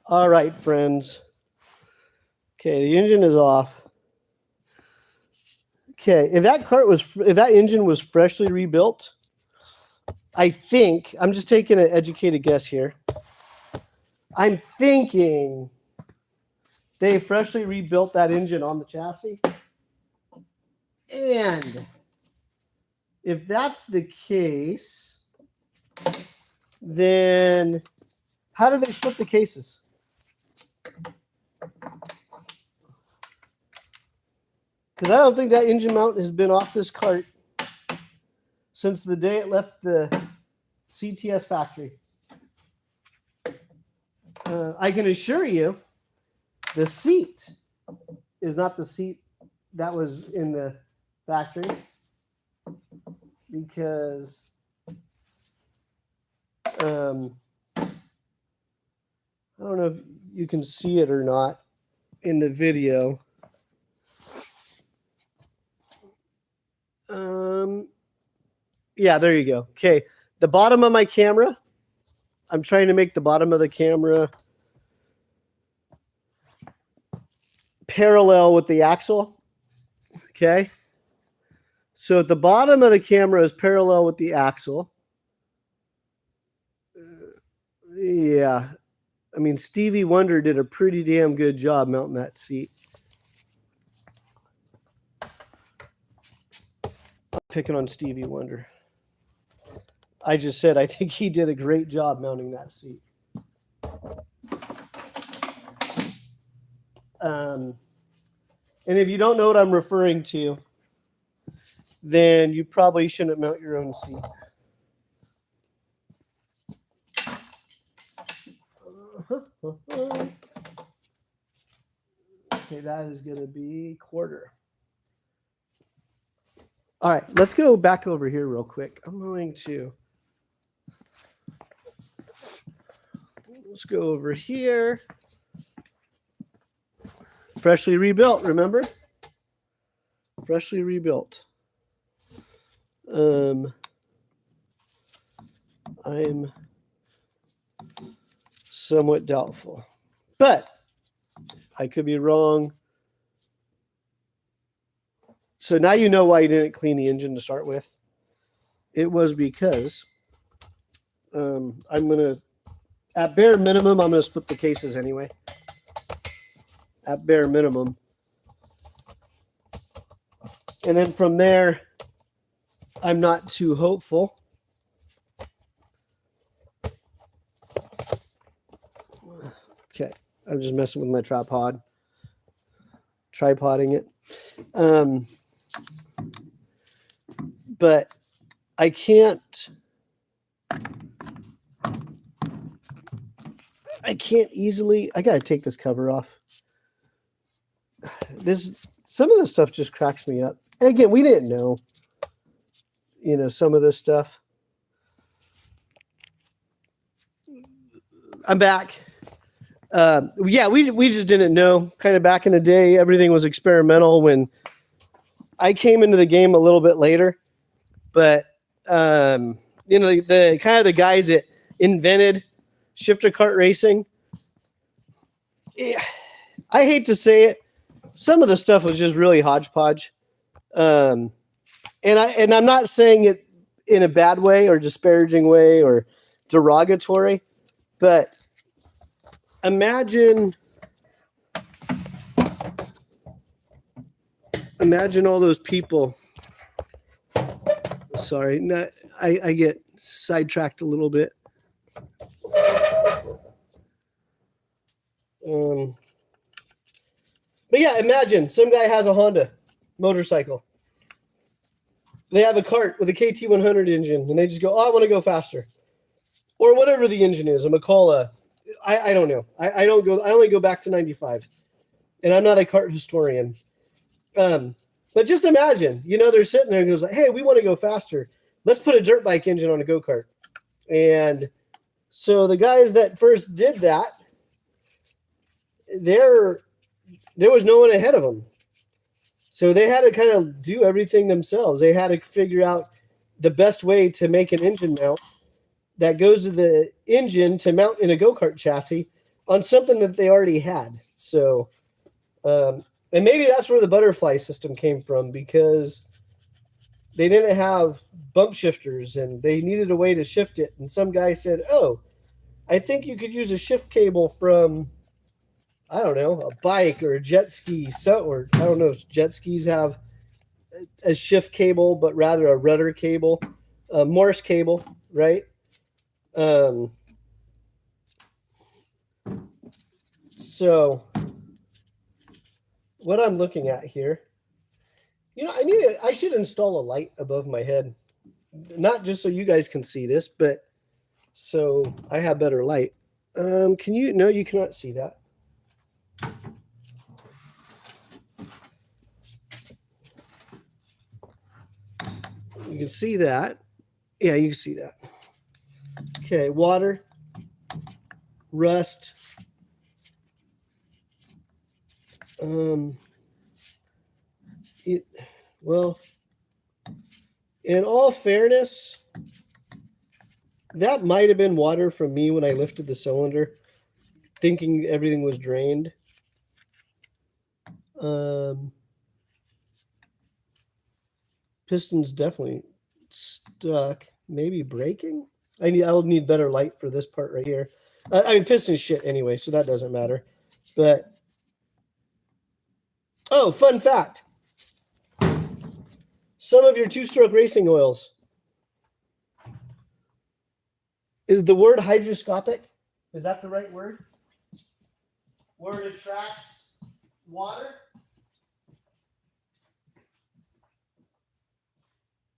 All right, friends. Okay, the engine is off. Okay, if that engine was freshly rebuilt, I think, I'm just taking an educated guess here. I'm thinking they freshly rebuilt that engine on the chassis. And if that's the case, then how do they split the cases? Because I don't think that engine mount has been off this cart since the day it left the CTS factory. I can assure you the seat is not the seat that was in the factory, because I don't know if you can see it or not in the video. Yeah, there you go. Okay, the bottom of my camera, I'm trying to make the bottom of the camera parallel with the axle. Okay, so at the bottom of the camera is parallel with the axle. Yeah, I mean, Stevie Wonder did a pretty damn good job mounting that seat. I'm picking on Stevie Wonder. I just said I think he did a great job mounting that seat. And if you don't know what I'm referring to, then you probably shouldn't mount your own seat. Okay, that is going to be quarter. All right, let's go back over here real quick. Let's go over here. Freshly rebuilt, remember? Freshly rebuilt. I'm somewhat doubtful, but I could be wrong. So now you know why you didn't clean the engine to start with. It was because I'm going to, at bare minimum, I'm going to split the cases anyway. At bare minimum. And then from there, I'm not too hopeful. Okay, I'm just messing with my tripod. Tripoding it. But I can't easily, I got to take this cover off. Some of this stuff just cracks me up. And again, we didn't know, some of this stuff. I'm back. Yeah, we just didn't know. Kind of back in the day, everything was experimental. When I came into the game a little bit later, but the kind of the guys that invented shifter kart racing, I hate to say it, some of the stuff was just really hodgepodge. And I'm not saying it in a bad way or disparaging way or derogatory, but imagine all those people. Sorry, I get sidetracked a little bit. But yeah, imagine some guy has a Honda motorcycle. They have a kart with a KT100 engine, and they just go, "Oh, I want to go faster," or whatever the engine is. A Macola. I don't know. I don't go. I only go back to '95, and I'm not a kart historian. But just imagine, they're sitting there and goes like, "Hey, we want to go faster. Let's put a dirt bike engine on a go-kart." And so the guys that first did that, there was no one ahead of them. So they had to kind of do everything themselves. They had to figure out the best way to make an engine mount that goes to the engine to mount in a go-kart chassis on something that they already had. So, and maybe that's where the butterfly system came from, because they didn't have bump shifters and they needed a way to shift it. And some guy said, "Oh, I think you could use a shift cable from, I don't know, a bike or a jet ski." Or I don't know if jet skis have a shift cable, but rather a rudder cable, a Morse cable, right? So what I'm looking at here, you know, I should install a light above my head, not just so you guys can see this, but so I have better light. Can you? No, you cannot see that. You can see that. Yeah, you can see that. Okay, water, rust. Well, in all fairness, that might have been water from me when I lifted the cylinder, thinking everything was drained. Piston's definitely stuck. Maybe breaking. I'll need better light for this part right here. I mean, piston's shit anyway, so that doesn't matter. But oh, fun fact: some of your two-stroke racing oils, is the word hydroscopic? Is that the right word? Where it attracts water?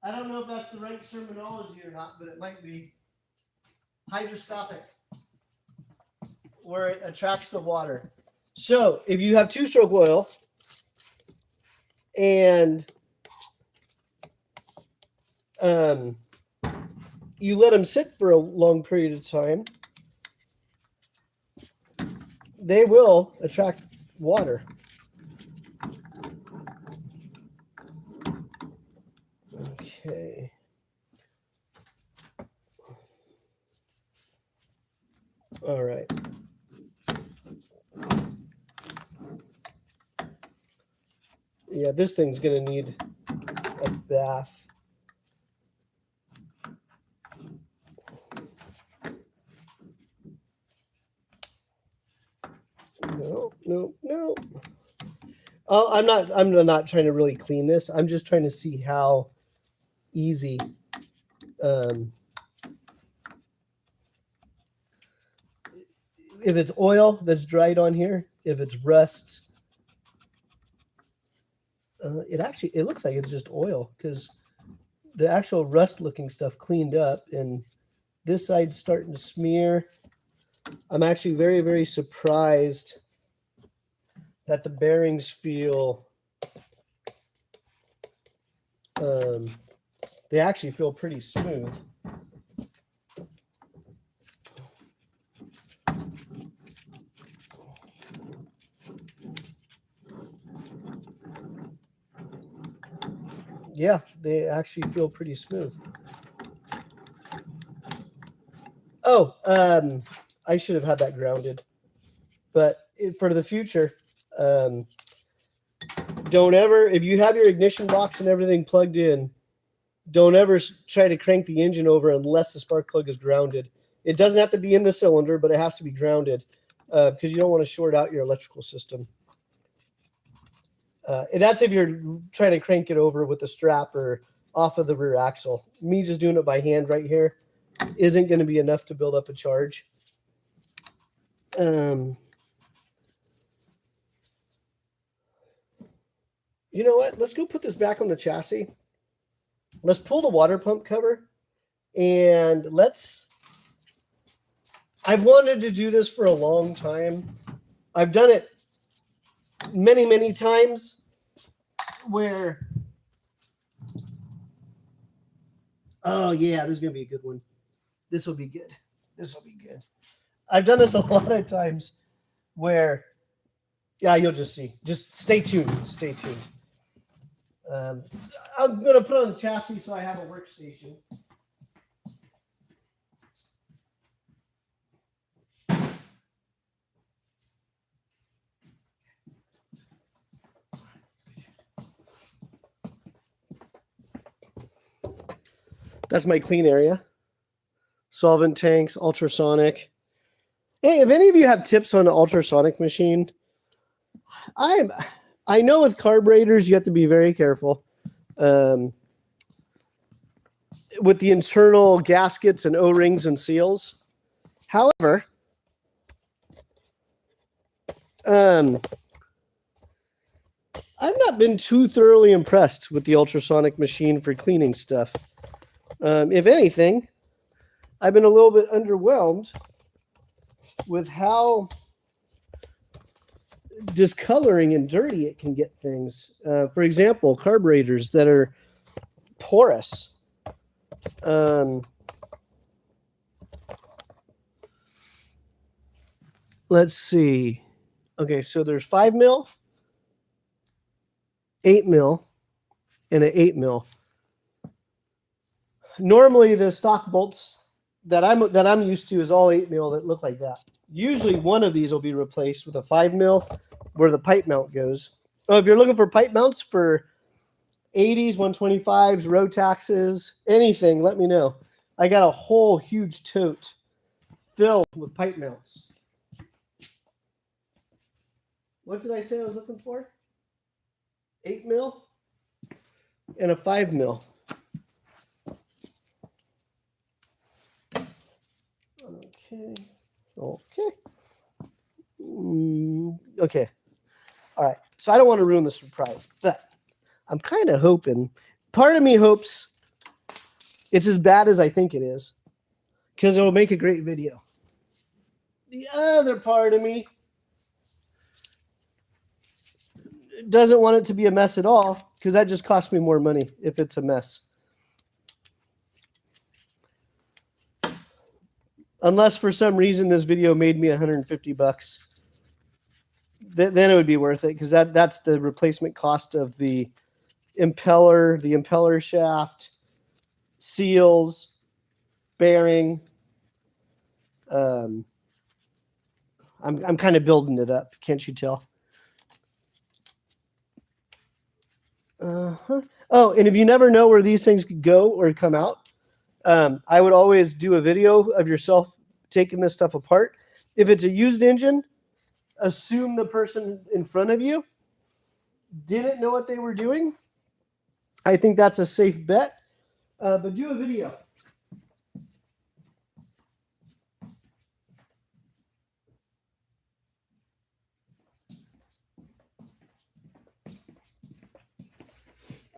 I don't know if that's the right terminology or not, but it might be. Hydroscopic, where it attracts the water. So if you have two-stroke oil and you let them sit for a long period of time, they will attract water. Okay. All right. Yeah, this thing's going to need a bath. No. Oh, I'm not trying to really clean this. I'm just trying to see how easy if it's oil that's dried on here, if it's rust, it looks like it's just oil because the actual rust looking stuff cleaned up and this side's starting to smear. I'm actually very, very surprised that the bearings feel, they actually feel pretty smooth. Yeah, they actually feel pretty smooth. Oh, I should have had that grounded. But for the future, don't ever, if you have your ignition box and everything plugged in, don't ever try to crank the engine over unless the spark plug is grounded. It doesn't have to be in the cylinder, but it has to be grounded because you don't want to short out your electrical system. And that's if you're trying to crank it over with the strap or off of the rear axle. Me just doing it by hand right here isn't going to be enough to build up a charge. You know what? Let's go put this back on the chassis. Let's pull the water pump cover and I've wanted to do this for a long time. I've done it many, many times where, oh yeah, this is going to be a good one. This will be good. This will be good. I've done this a lot of times where, yeah, you'll just see. Just stay tuned. Stay tuned. I'm going to put on the chassis so I have a workstation. That's my clean area. Solvent tanks, ultrasonic. Hey, if any of you have tips on an ultrasonic machine, I know with carburetors you have to be very careful with the internal gaskets and O-rings and seals. However, I've not been too thoroughly impressed with the ultrasonic machine for cleaning stuff. If anything, I've been a little bit underwhelmed with how discoloring and dirty it can get things. For example, carburetors that are porous. Let's see. Okay, so there's 5 mil, 8 mil, and an 8 mil. Normally, the stock bolts that I'm used to is all 8 mil that look like that. Usually, one of these will be replaced with a 5 mil where the pipe mount goes. Oh, if you're looking for pipe mounts for 80s, 125s, Rotaxes, anything, let me know. I got a whole huge tote filled with pipe mounts. What did I say I was looking for? 8 mil and a 5 mil. Okay. Okay. All right. So I don't want to ruin the surprise, but I'm kind of hoping. Part of me hopes it's as bad as I think it is, because it will make a great video. The other part of me doesn't want it to be a mess at all, because that just costs me more money if it's a mess. Unless for some reason this video made me $150, then it would be worth it, because that's the replacement cost of the impeller shaft, seals, bearing. I'm kind of building it up, can't you tell? Oh, and if you never know where these things go or come out, I would always do a video of yourself taking this stuff apart. If it's a used engine, assume the person in front of you didn't know what they were doing. I think that's a safe bet, but do a video.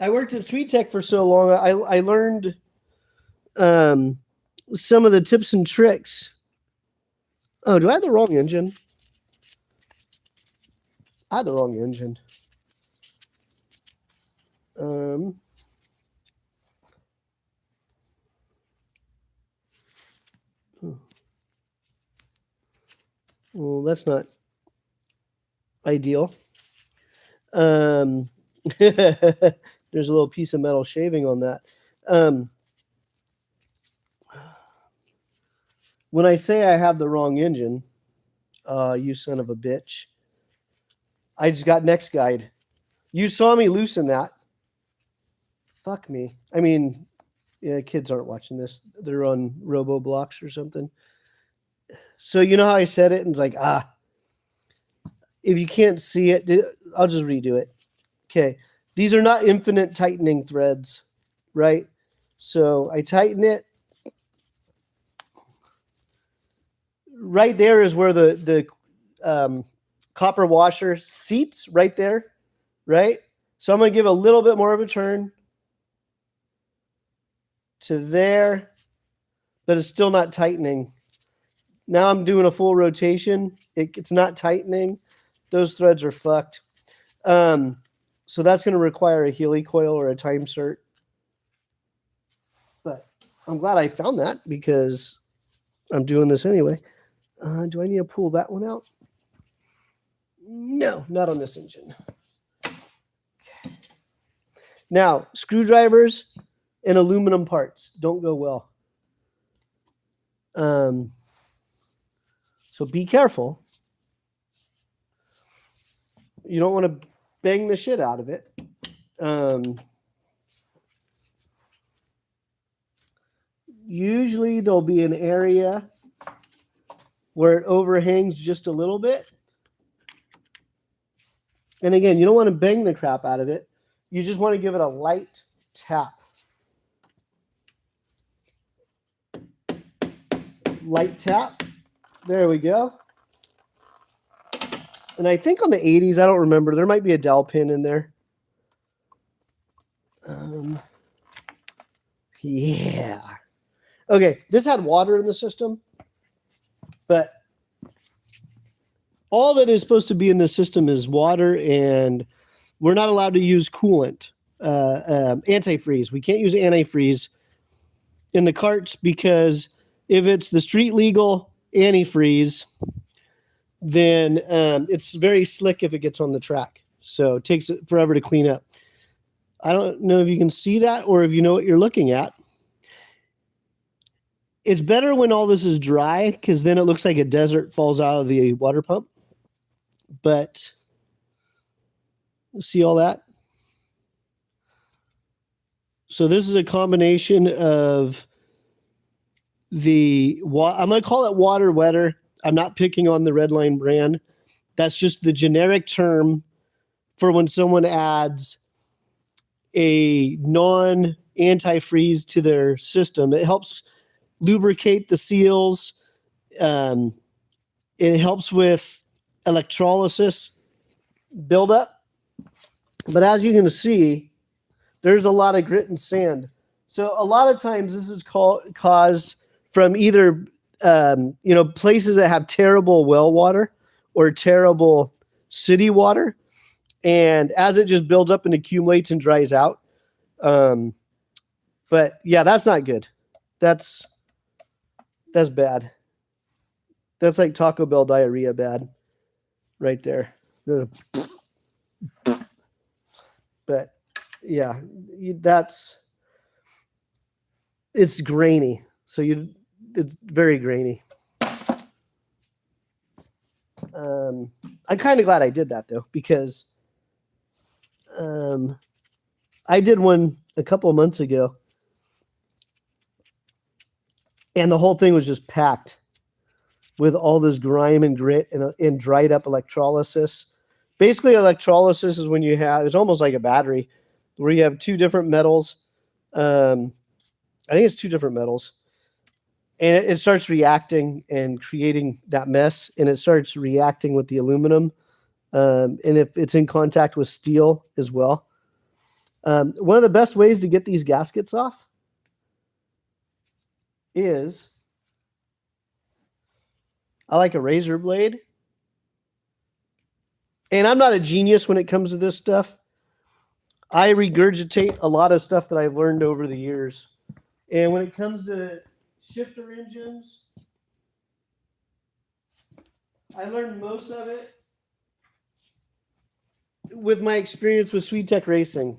I worked at Sweet Tech for so long, I learned some of the tips and tricks. Oh, do I have the wrong engine? I had the wrong engine. Well, that's not ideal. There's a little piece of metal shaving on that. When I say I have the wrong engine, you son of a bitch, I just got next guide. You saw me loosen that. Fuck me. I mean, yeah, kids aren't watching this. They're on RoboBlocks or something. So you know how I said it? And it's like, if you can't see it, I'll just redo it. Okay. These are not infinite tightening threads, right? So I tighten it. Right there is where the copper washer seats, right there, right? So I'm going to give a little bit more of a turn to there, but it's still not tightening. Now I'm doing a full rotation. It's not tightening. Those threads are fucked. So that's going to require a Healy coil or a time cert. But I'm glad I found that, because I'm doing this anyway. Do I need to pull that one out? No, not on this engine. Okay. Now, screwdrivers and aluminum parts don't go well. So be careful. You don't want to bang the shit out of it. Usually there'll be an area where it overhangs just a little bit. And again, you don't want to bang the crap out of it. You just want to give it a light tap. Light tap. There we go. And I think on the 80s, I don't remember, there might be a dowel pin in there. Yeah. Okay, this had water in the system, but all that is supposed to be in the system is water, and we're not allowed to use coolant, antifreeze. We can't use antifreeze in the carts because if it's the street legal antifreeze, then it's very slick if it gets on the track. So it takes it forever to clean up. I don't know if you can see that or if you know what you're looking at. It's better when all this is dry because then it looks like a desert falls out of the water pump. But see all that? So this is a combination of I'm going to call it water wetter. I'm not picking on the Redline brand. That's just the generic term for when someone adds a non-antifreeze to their system. It helps lubricate the seals. It helps with electrolysis buildup. But as you can see, there's a lot of grit and sand. So a lot of times this is caused from either places that have terrible well water or terrible city water. And as it just builds up and accumulates and dries out. But yeah, that's not good. That's bad. That's like Taco Bell diarrhea bad right there. But yeah, it's grainy. So it's very grainy. I'm kind of glad I did that though, because I did one a couple of months ago and the whole thing was just packed with all this grime and grit and dried up electrolysis. Basically, electrolysis is when it's almost like a battery where you have two different metals. I think it's two different metals. And it starts reacting and creating that mess, and it starts reacting with the aluminum. And if it's in contact with steel as well. One of the best ways to get these gaskets off is I like a razor blade. And I'm not a genius when it comes to this stuff. I regurgitate a lot of stuff that I've learned over the years. And when it comes to shifter engines, I learned most of it with my experience with SweetTech Racing.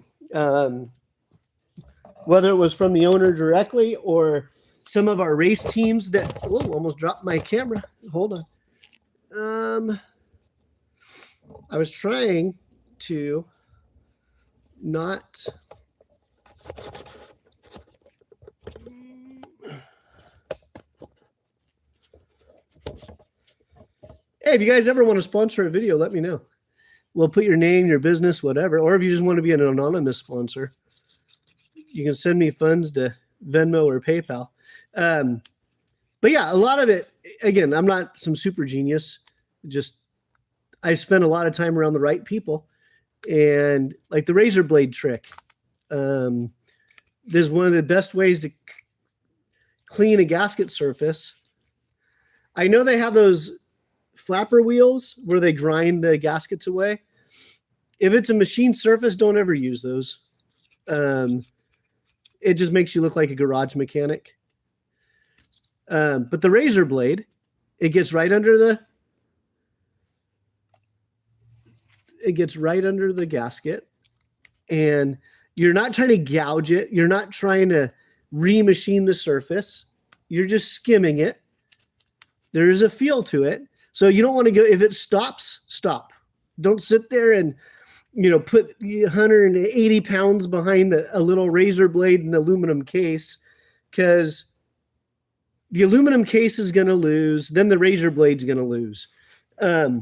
Whether it was from the owner directly or some of our race teams that almost dropped my camera. Hold on. I was trying to not. Hey, if you guys ever want to sponsor a video, let me know. We'll put your name, your business, whatever. Or if you just want to be an anonymous sponsor, you can send me funds to Venmo or PayPal. But yeah, a lot of it, again, I'm not some super genius. Just I spent a lot of time around the right people. And like the razor blade trick, this is one of the best ways to clean a gasket surface. I know they have those flapper wheels where they grind the gaskets away. If it's a machine surface, don't ever use those. It just makes you look like a garage mechanic. But the razor blade, it gets right under the gasket, and you're not trying to gouge it. You're not trying to remachine the surface. You're just skimming it. There is a feel to it. So you don't want to go, if it stops, stop. Don't sit there and, put 180 pounds behind a little razor blade in the aluminum case, because the aluminum case is going to lose. Then the razor blade's going to lose. I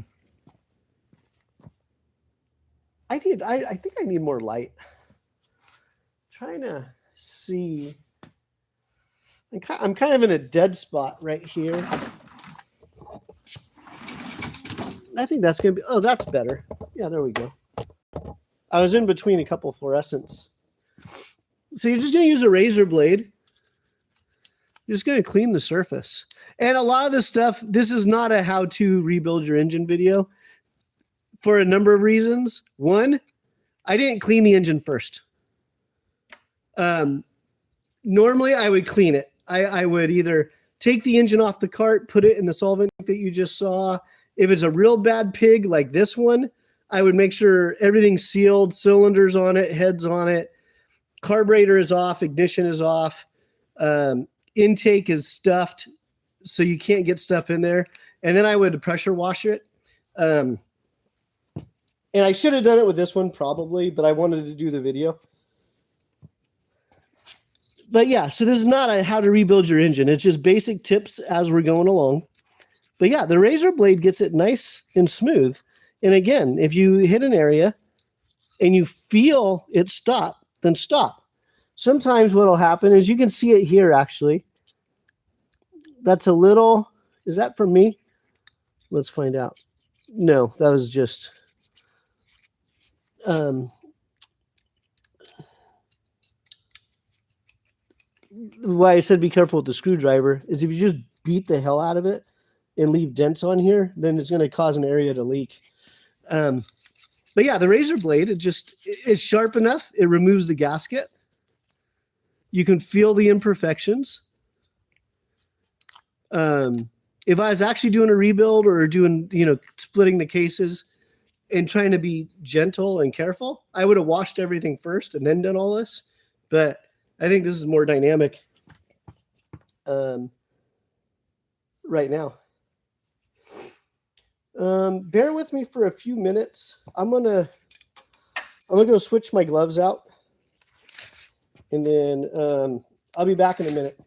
think I need more light. Trying to see. I'm kind of in a dead spot right here. I think that's going to be, that's better. Yeah, there we go. I was in between a couple fluorescents. So you're just going to use a razor blade. You're just going to clean the surface. And a lot of this stuff, this is not a how to rebuild your engine video for a number of reasons. One, I didn't clean the engine first. Normally, I would clean it. I would either take the engine off the cart, put it in the solvent that you just saw. If it's a real bad pig like this one, I would make sure everything's sealed, cylinders on it, heads on it, carburetor is off, ignition is off, intake is stuffed, so you can't get stuff in there. And then I would pressure wash it. And I should have done it with this one probably, but I wanted to do the video. But yeah, so this is not a how to rebuild your engine. It's just basic tips as we're going along. But yeah, the razor blade gets it nice and smooth. And again, if you hit an area and you feel it stop, then stop. Sometimes what will happen is you can see it here actually. That's a little, is that from me? Let's find out. No, that was just, why I said be careful with the screwdriver is if you just beat the hell out of it and leave dents on here, then it's going to cause an area to leak. But yeah, the razor blade, it's sharp enough. It removes the gasket. You can feel the imperfections. If I was actually doing a rebuild or doing, splitting the cases and trying to be gentle and careful, I would have washed everything first and then done all this. But I think this is more dynamic right now. Bear with me for a few minutes. I'm gonna go switch my gloves out, and then I'll be back in a minute.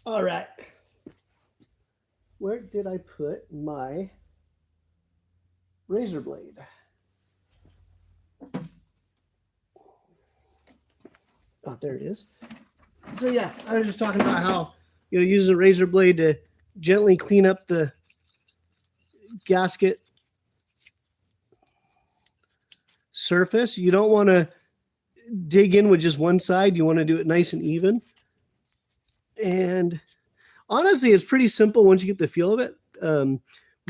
All right. Where did I put my razor blade? Oh, there it is. So yeah, I was just talking about how use a razor blade to gently clean up the gasket surface. You don't want to dig in with just one side. You want to do it nice and even. And honestly, it's pretty simple once you get the feel of it.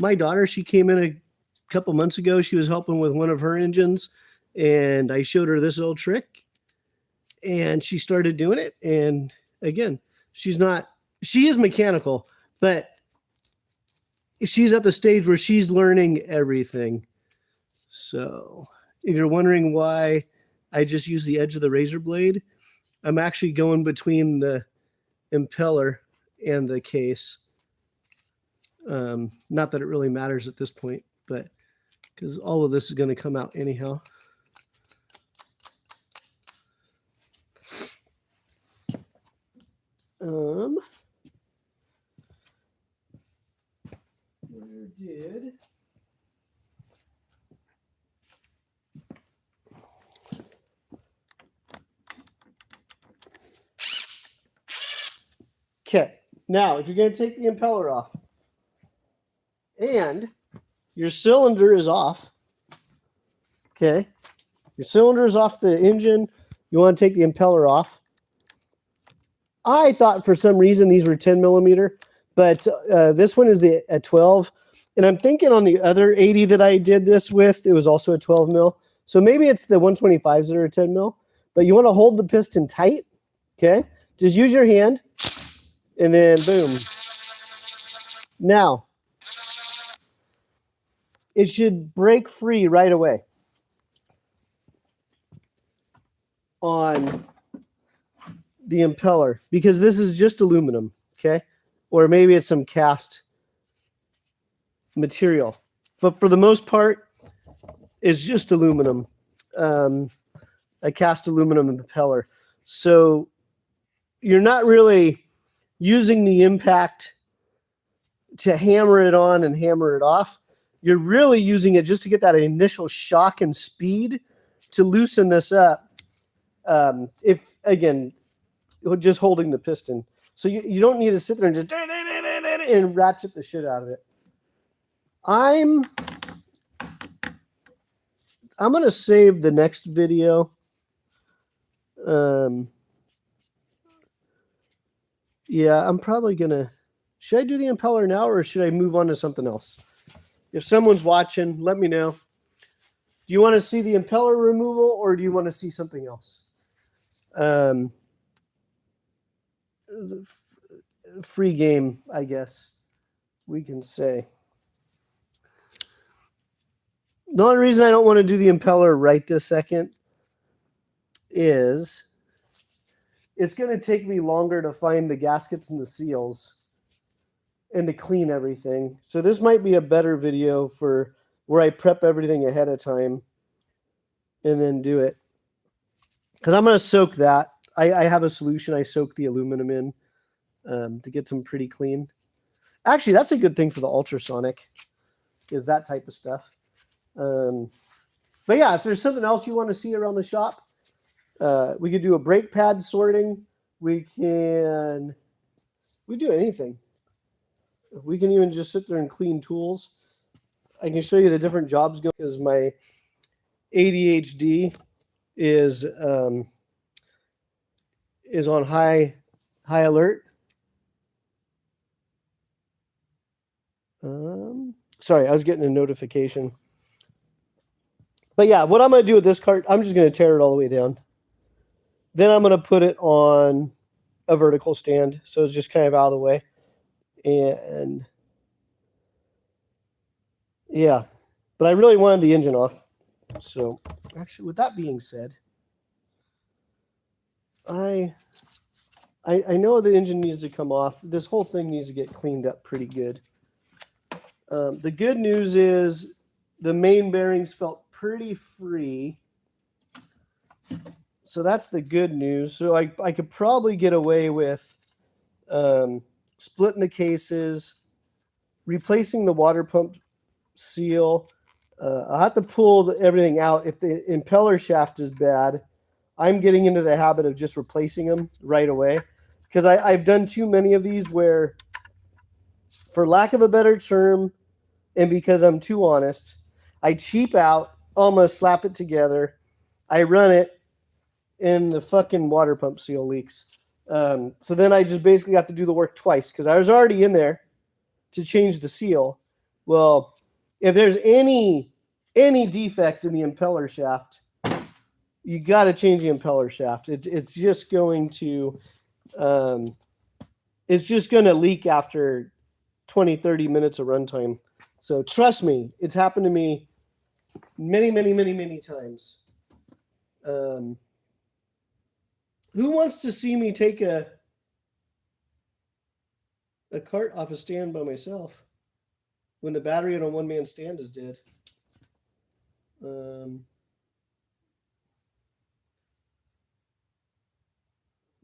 My daughter, she came in a couple months ago. She was helping with one of her engines, and I showed her this old trick, and she started doing it. And again, she is mechanical, but she's at the stage where she's learning everything. So if you're wondering why I just use the edge of the razor blade, I'm actually going between the impeller and the case. Not that it really matters at this point, but because all of this is going to come out anyhow. Where did okay, now if you're going to take the impeller off and your cylinder is off, okay, your cylinder is off the engine, you want to take the impeller off. I thought for some reason these were 10 millimeter, but this one is the 12. And I'm thinking on the other 80 that I did this with, it was also a 12 mil. So maybe it's the 125s that are 10 mil. But you want to hold the piston tight, okay? Just use your hand, and then boom. Now, it should break free right away on the impeller because this is just aluminum, okay? Or maybe it's some cast material. But for the most part, it's just aluminum, a cast aluminum impeller. So you're not really using the impact to hammer it on and hammer it off. You're really using it just to get that initial shock and speed to loosen this up. If, again, just holding the piston. So you don't need to sit there and just and ratchet the shit out of it. I'm going to save the next video. Yeah, I'm probably going to... Should I do the impeller now or should I move on to something else? If someone's watching, let me know. Do you want to see the impeller removal or do you want to see something else? Free game, I guess we can say. The only reason I don't want to do the impeller right this second is it's going to take me longer to find the gaskets and the seals and to clean everything. So this might be a better video for where I prep everything ahead of time and then do it. Because I'm going to soak that. I have a solution. I soak the aluminum in to get them pretty clean. Actually, that's a good thing for the ultrasonic, is that type of stuff. But yeah, if there's something else you want to see around the shop, we could do a brake pad sorting. We do anything. We can even just sit there and clean tools. I can show you the different jobs going because my ADHD is on high alert. Sorry, I was getting a notification. But yeah, what I'm going to do with this cart, I'm just going to tear it all the way down. Then I'm going to put it on a vertical stand, so it's just kind of out of the way. And yeah, but I really wanted the engine off. So actually, with that being said, I know the engine needs to come off. This whole thing needs to get cleaned up pretty good. The good news is the main bearings felt pretty free. So that's the good news. So I could probably get away with splitting the cases, replacing the water pump seal. I'll have to pull everything out. If the impeller shaft is bad, I'm getting into the habit of just replacing them right away, because I've done too many of these where, for lack of a better term, and because I'm too honest, I cheap out, almost slap it together, I run it, and the fucking water pump seal leaks. So then I just basically got to do the work twice, because I was already in there to change the seal. Well, if there's any defect in the impeller shaft, you got to change the impeller shaft. It's just going to leak after 20, 30 minutes of runtime. So trust me, it's happened to me many, many, many, many times. Who wants to see me take a cart off a stand by myself when the battery on a one-man stand is dead?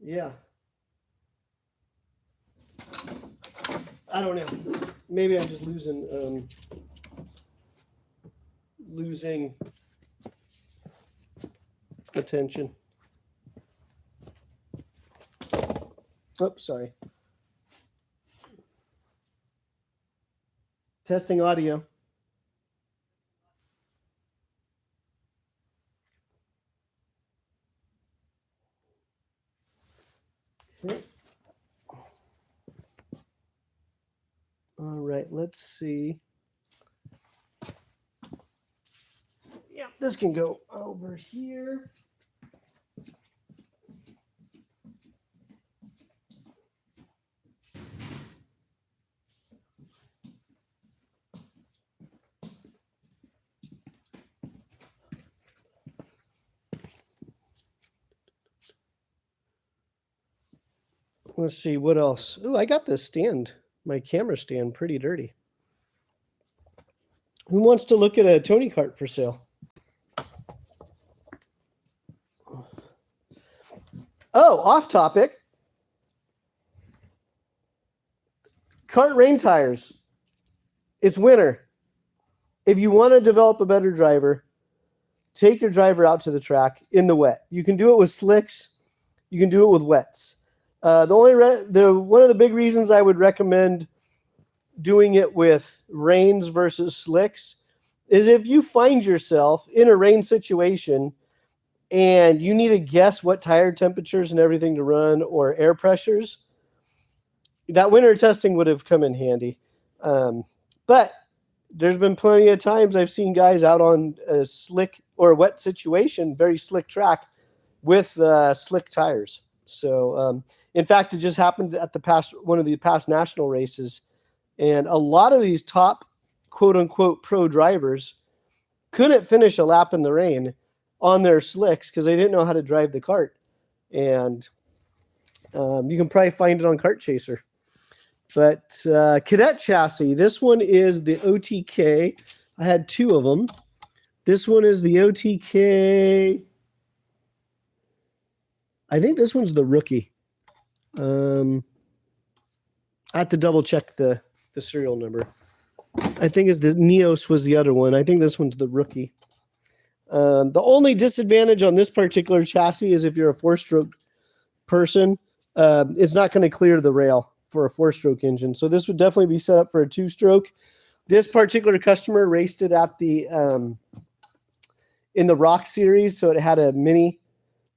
Yeah. I don't know. Maybe I'm just losing attention. Oops, sorry. Testing audio. Okay. All right, let's see. Yeah, this can go over here. Let's see, what else? Ooh, I got this stand, my camera stand, pretty dirty. Who wants to look at a Tony cart for sale? Oh, off topic. Kart rain tires. It's winter. If you want to develop a better driver, take your driver out to the track in the wet. You can do it with slicks. You can do it with wets. One of the big reasons I would recommend doing it with rains versus slicks is if you find yourself in a rain situation and you need to guess what tire temperatures and everything to run or air pressures, that winter testing would have come in handy. But there's been plenty of times I've seen guys out on a slick or a wet situation, very slick track, with slick tires. So, in fact, it just happened at one of the past national races, and a lot of these top quote unquote pro drivers couldn't finish a lap in the rain on their slicks because they didn't know how to drive the cart. And you can probably find it on Kart Chaser. But Cadet chassis, this one is the OTK. I had two of them. This one is the OTK. I think this one's the rookie. I have to double check the serial number. I think the Neos was the other one. I think this one's the rookie. The only disadvantage on this particular chassis is if you're a four-stroke person, it's not going to clear the rail for a four-stroke engine. So this would definitely be set up for a two-stroke. This particular customer raced it at the in the Rock series, so it had a mini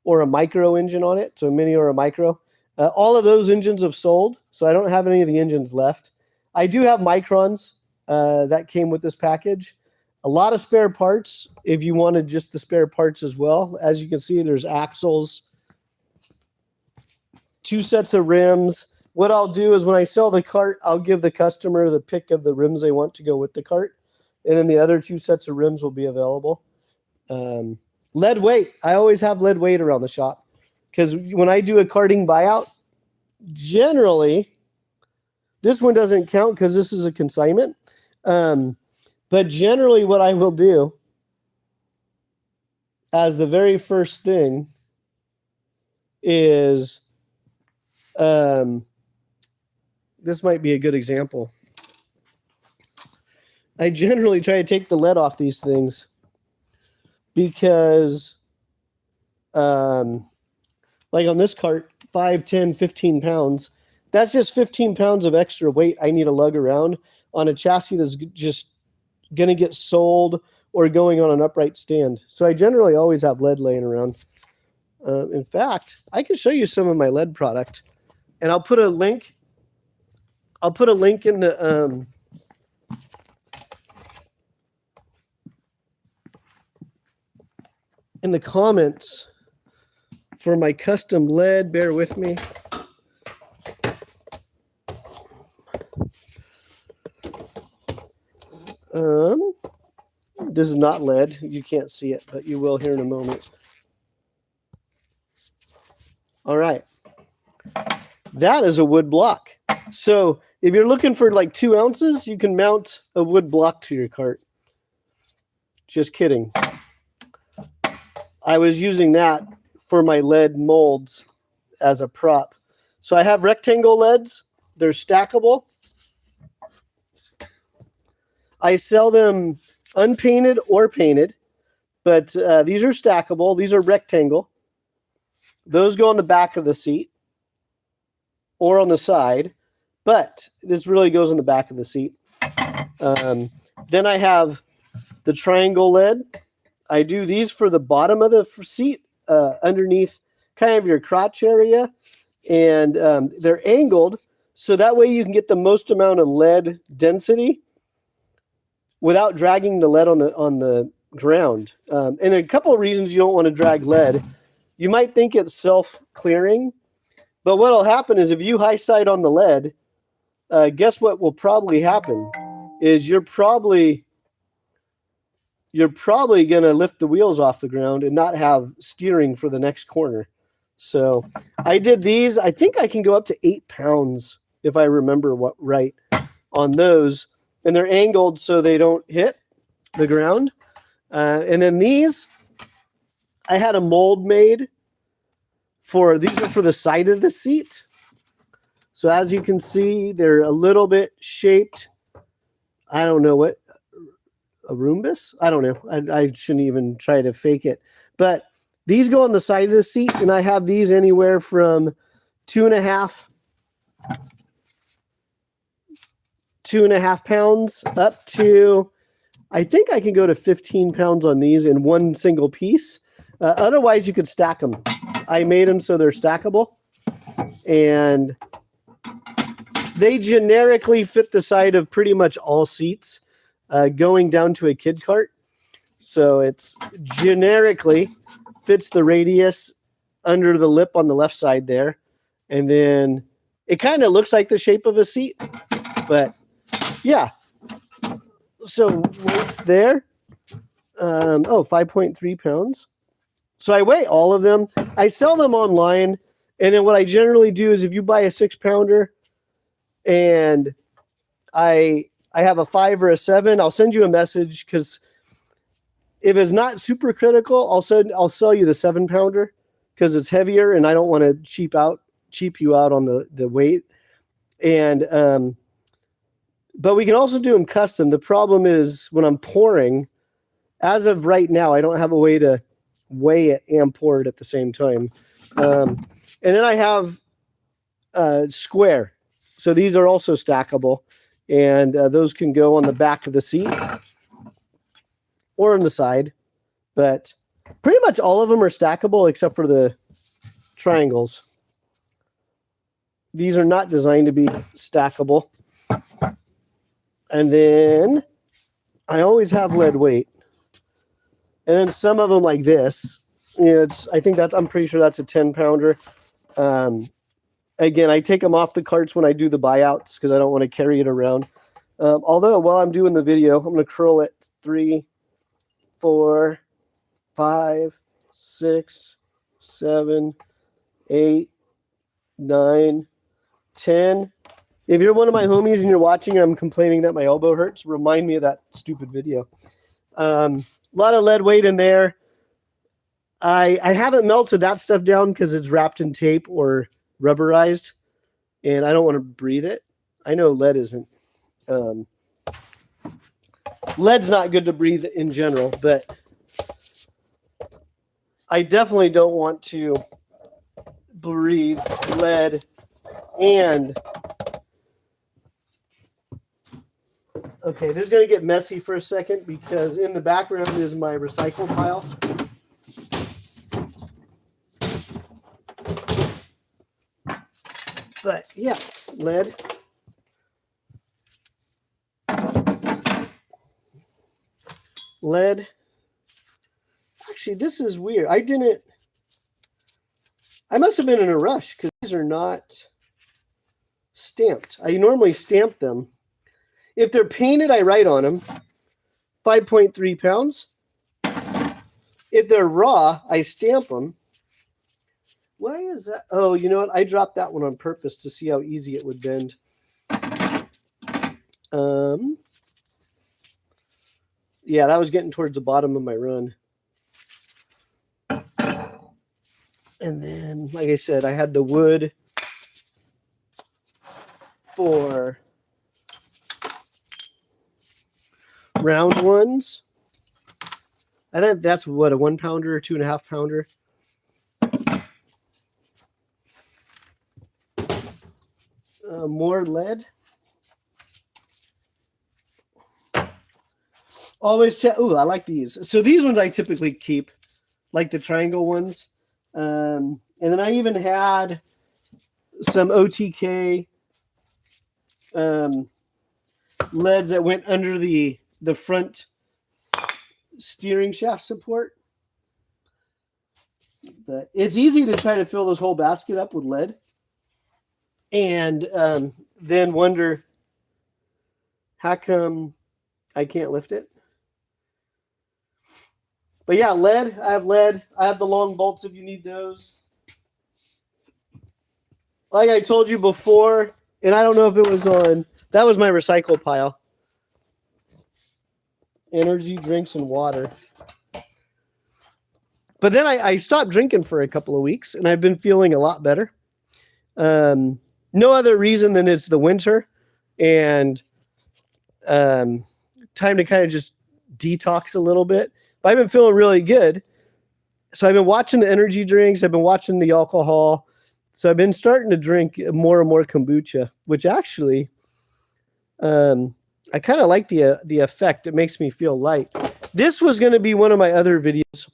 or a micro engine on it, so a mini or a micro. All of those engines have sold, so I don't have any of the engines left. I do have microns that came with this package. A lot of spare parts if you wanted just the spare parts as well. As you can see, there's axles, 2 sets of rims. What I'll do is when I sell the cart, I'll give the customer the pick of the rims they want to go with the cart. And then the other 2 sets of rims will be available. Lead weight. I always have lead weight around the shop because when I do a karting buyout, generally, this one doesn't count because this is a consignment. But generally what I will do as the very first thing is this might be a good example. I generally try to take the lead off these things because, like on this cart, 5, 10, 15 pounds, that's just 15 pounds of extra weight I need to lug around on a chassis that's just going to get sold or going on an upright stand. So I generally always have lead laying around. In fact, I can show you some of my lead product, and I'll put a link. I'll put a link in the comments for my custom lead. Bear with me. This is not lead. You can't see it, but you will here in a moment. All right. That is a wood block. So if you're looking for like 2 ounces, you can mount a wood block to your cart. Just kidding. I was using that for my lead molds as a prop. So I have rectangle leads. They're stackable. I sell them unpainted or painted, but these are stackable. These are rectangle. Those go on the back of the seat or on the side, but this really goes on the back of the seat. Then I have the triangle lead. I do these for the bottom of the seat, underneath kind of your crotch area, and they're angled so that way you can get the most amount of lead density without dragging the lead on the ground. And a couple of reasons you don't want to drag lead. You might think it's self-clearing, but what will happen is if you high side on the lead, guess what will probably happen is you're probably going to lift the wheels off the ground and not have steering for the next corner. So I did these. I think I can go up to 8 pounds if I remember right on those. And they're angled so they don't hit the ground. And then these, I had a mold made for, these are for the side of the seat. So as you can see, they're a little bit shaped. I don't know what, a rhombus? I don't know. I shouldn't even try to fake it. But these go on the side of the seat, and I have these anywhere from 2.5 pounds up to, I think I can go to 15 pounds on these in one single piece. Otherwise, you could stack them. I made them so they're stackable, and they generically fit the side of pretty much all seats, going down to a kid cart. So it's generically fits the radius under the lip on the left side there. And then it kind of looks like the shape of a seat, but yeah. So weight's there. 5.3 pounds. So I weigh all of them. I sell them online. And then what I generally do is if you buy a 6-pounder and I have a 5 or a 7, I'll send you a message, because if it's not super critical, I'll sell you the 7-pounder because it's heavier and I don't want to cheap you out on the weight. And but we can also do them custom. The problem is when I'm pouring, as of right now, I don't have a way to weigh it and pour it at the same time. And then I have square. So these are also stackable, and those can go on the back of the seat or on the side. But pretty much all of them are stackable except for the triangles. These are not designed to be stackable. And then I always have lead weight. And then some of them like this, I'm pretty sure that's a 10-pounder. Again, I take them off the carts when I do the buyouts because I don't want to carry it around. Although while I'm doing the video, I'm going to curl it 3, 4, 5, 6, 7, 8, 9, 10. If you're one of my homies and you're watching and I'm complaining that my elbow hurts, remind me of that stupid video. A lot of lead weight in there. I haven't melted that stuff down because it's wrapped in tape or rubberized, and I don't want to breathe it. I know lead isn't. Lead's not good to breathe in general, but I definitely don't want to breathe lead and... Okay, this is going to get messy for a second because in the background is my recycle pile. But yeah, lead. Lead. Actually, this is weird. I must have been in a rush because these are not stamped. I normally stamp them. If they're painted, I write on them. 5.3 pounds. If they're raw, I stamp them. Why is that? Oh, you know what? I dropped that one on purpose to see how easy it would bend. Yeah, that was getting towards the bottom of my run. And then, like I said, I had the wood for round ones. I think that's what, a 1 pounder or 2.5 pounder. More lead. Always check. Ooh, I like these. So these ones I typically keep, like the triangle ones. And then I even had some OTK leads that went under the front steering shaft support. But it's easy to try to fill this whole basket up with lead and then wonder how come I can't lift it. But yeah, lead. I have lead. I have the long bolts if you need those. Like I told you before, and I don't know if it was on, that was my recycle pile. Energy drinks and water. But then I stopped drinking for a couple of weeks, and I've been feeling a lot better. No other reason than it's the winter, and time to kind of just detox a little bit. But I've been feeling really good. So I've been watching the energy drinks. I've been watching the alcohol. So I've been starting to drink more and more kombucha, which actually, I kind of like the effect. It makes me feel light. This was going to be one of my other videos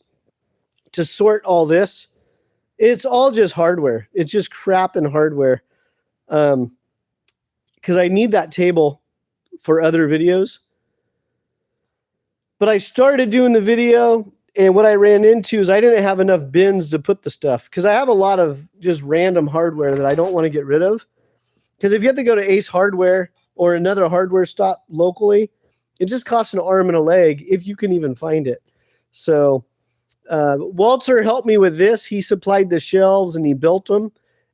to sort all this. It's all just hardware. It's just crap and hardware. Because I need that table for other videos. But I started doing the video, and what I ran into is I didn't have enough bins to put the stuff, because I have a lot of just random hardware that I don't want to get rid of. Because if you have to go to Ace Hardware or another hardware stop locally, it just costs an arm and a leg if you can even find it. So Walter helped me with this. He supplied the shelves and he built them,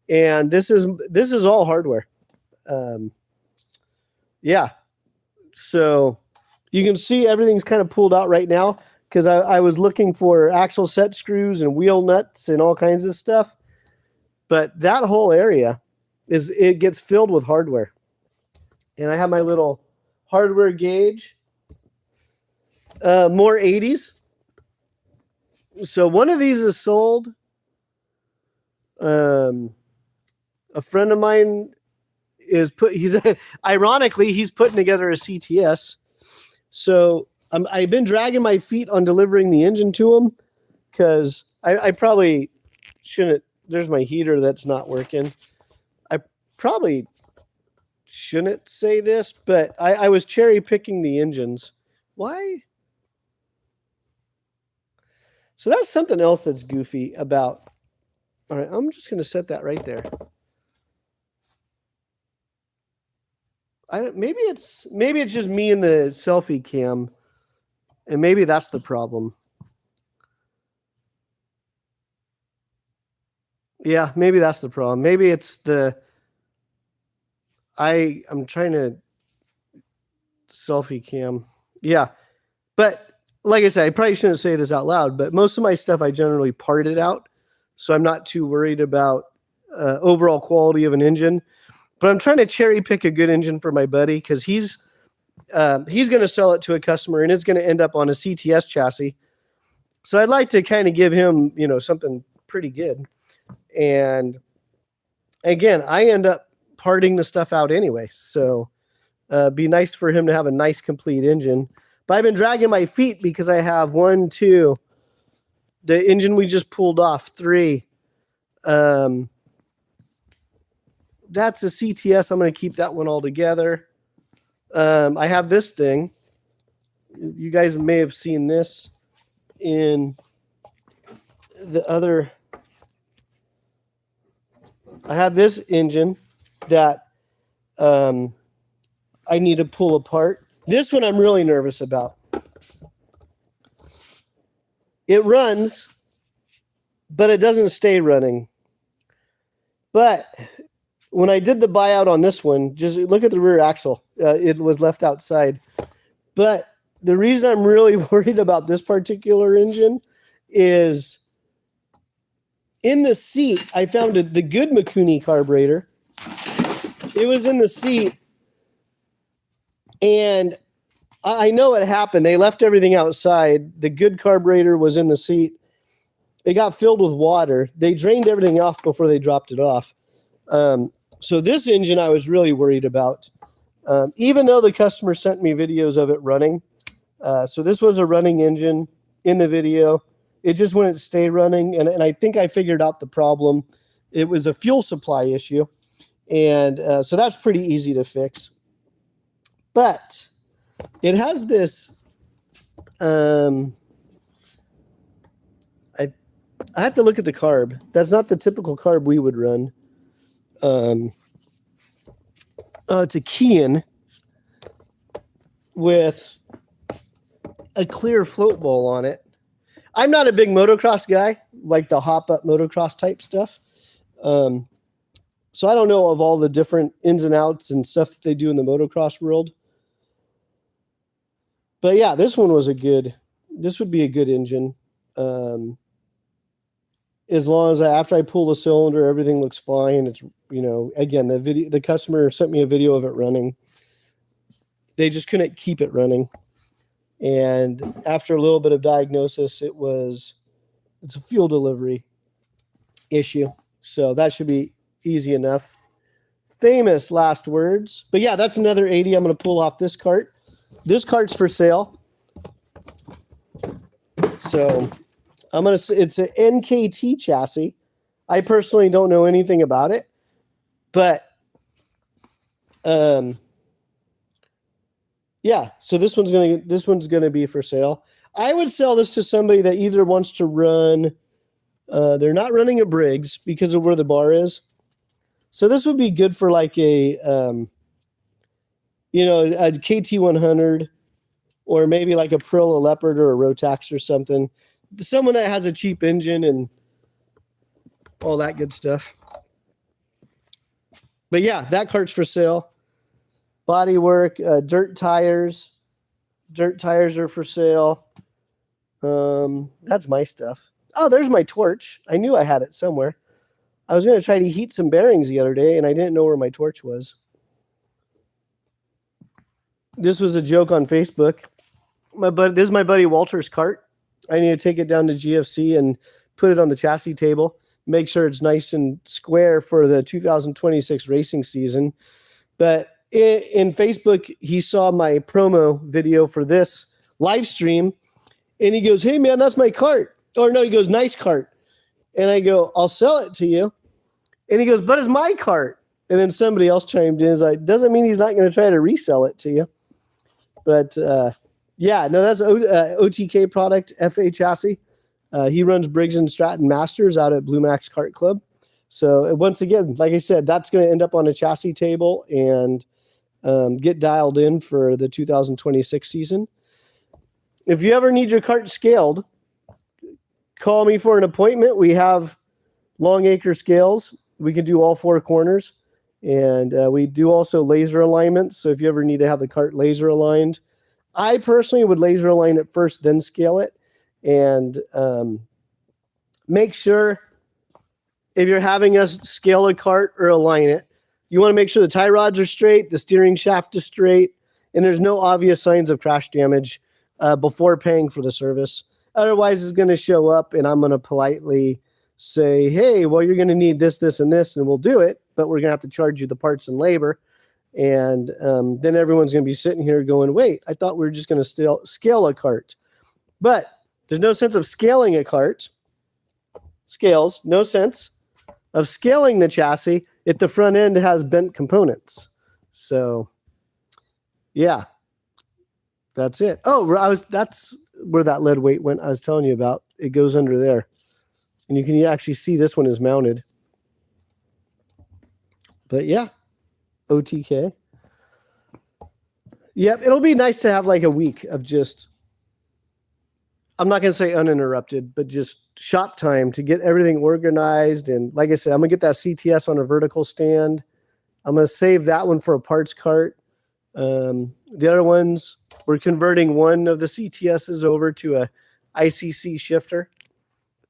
and this is all hardware. Yeah. So you can see everything's kind of pulled out right now because I was looking for axle set screws and wheel nuts and all kinds of stuff. But that whole area it gets filled with hardware. And I have my little hardware gauge. More 80s. So one of these is sold. A friend of mine ironically, he's putting together a CTS. So I've been dragging my feet on delivering the engine to him because I probably shouldn't. There's my heater that's not working. I probably shouldn't say this, but I was cherry picking the engines. Why? So that's something else that's goofy about. All right, I'm just going to set that right there. Maybe it's just me and the selfie cam, and maybe that's the problem. Yeah, maybe that's the problem. Maybe it's I'm trying to selfie cam. Yeah, but like I said, I probably shouldn't say this out loud, but most of my stuff I generally part it out, so I'm not too worried about overall quality of an engine. But I'm trying to cherry pick a good engine for my buddy because he's going to sell it to a customer and it's going to end up on a CTS chassis. So I'd like to kind of give him, something pretty good. And again, I end up parting the stuff out anyway. So be nice for him to have a nice complete engine. But I've been dragging my feet because I have 1, 2, the engine we just pulled off, 3. That's a CTS. I'm going to keep that one all together. I have this thing. You guys may have seen this in the other. I have this engine that I need to pull apart. This one I'm really nervous about. It runs, but it doesn't stay running. But when I did the buyout on this one, just look at the rear axle. It was left outside. But the reason I'm really worried about this particular engine is in the seat, I found the good Mikuni carburetor. It was in the seat, and I know what happened. They left everything outside. The good carburetor was in the seat. It got filled with water. They drained everything off before they dropped it off. So this engine I was really worried about, even though the customer sent me videos of it running. So this was a running engine in the video. It just wouldn't stay running, and I think I figured out the problem. It was a fuel supply issue, and so that's pretty easy to fix. But it has this. I have to look at the carb. That's not the typical carb we would run. It's a Kean with a clear float bowl on it. I'm not a big motocross guy, like the hop-up motocross type stuff. So I don't know of all the different ins and outs and stuff that they do in the motocross world. But yeah, this one was this would be a good engine. As long as after I pull the cylinder, everything looks fine. It's, again, the customer sent me a video of it running. They just couldn't keep it running. And after a little bit of diagnosis, it's a fuel delivery issue. So that should be easy enough. Famous last words. But yeah, that's another 80 I'm going to pull off this cart. This cart's for sale. So it's an NKT chassis. I personally don't know anything about it, but yeah, so this one's gonna be for sale. I would sell this to somebody that either wants to run, they're not running a Briggs because of where the bar is. So this would be good for like a KT100, or maybe like a Prilla Leopard or a Rotax or something. Someone that has a cheap engine and all that good stuff. But yeah, that cart's for sale. Body work, dirt tires. Dirt tires are for sale. That's my stuff. Oh, there's my torch. I knew I had it somewhere. I was going to try to heat some bearings the other day, and I didn't know where my torch was. This was a joke on Facebook. This is my buddy Walter's cart. I need to take it down to GFC and put it on the chassis table. Make sure it's nice and square for the 2026 racing season. But in Facebook, he saw my promo video for this live stream, and he goes, "Hey man, that's my cart." Or no, he goes, "Nice cart." And I go, "I'll sell it to you." And he goes, "But it's my cart." And then somebody else chimed in. Is like, doesn't mean he's not going to try to resell it to you. But yeah, no, that's OTK product, FA chassis. He runs Briggs & Stratton Masters out at Blue Max Kart Club. So once again, like I said, that's going to end up on a chassis table and get dialed in for the 2026 season. If you ever need your cart scaled, call me for an appointment. We have long acre scales. We can do all 4 corners. And we do also laser alignments. So if you ever need to have the cart laser aligned, I personally would laser align it first, then scale it. And make sure if you're having us scale a cart or align it, You want to make sure the tie rods are straight, the steering shaft is straight, and there's no obvious signs of crash damage before paying for the service. Otherwise, it's going to show up, and I'm going to politely say, hey, well, you're going to need this, this, and this, and we'll do it, but we're going to have to charge you the parts and labor. And then everyone's going to be sitting here going, wait, I thought we were just going to scale a cart. But there's no sense of scaling a cart. Scales, no sense of scaling the chassis if the front end has bent components. So, yeah, that's it. Oh, that's where that lead weight went I was telling you about. It goes under there. And you can actually see this one is mounted. But yeah, OTK. Yep, it'll be nice to have like a week of just, I'm not going to say uninterrupted, but just shop time to get everything organized. And like I said, I'm going to get that CTS on a vertical stand. I'm going to save that one for a parts cart. The other ones, we're converting one of the CTSs over to a ICC shifter.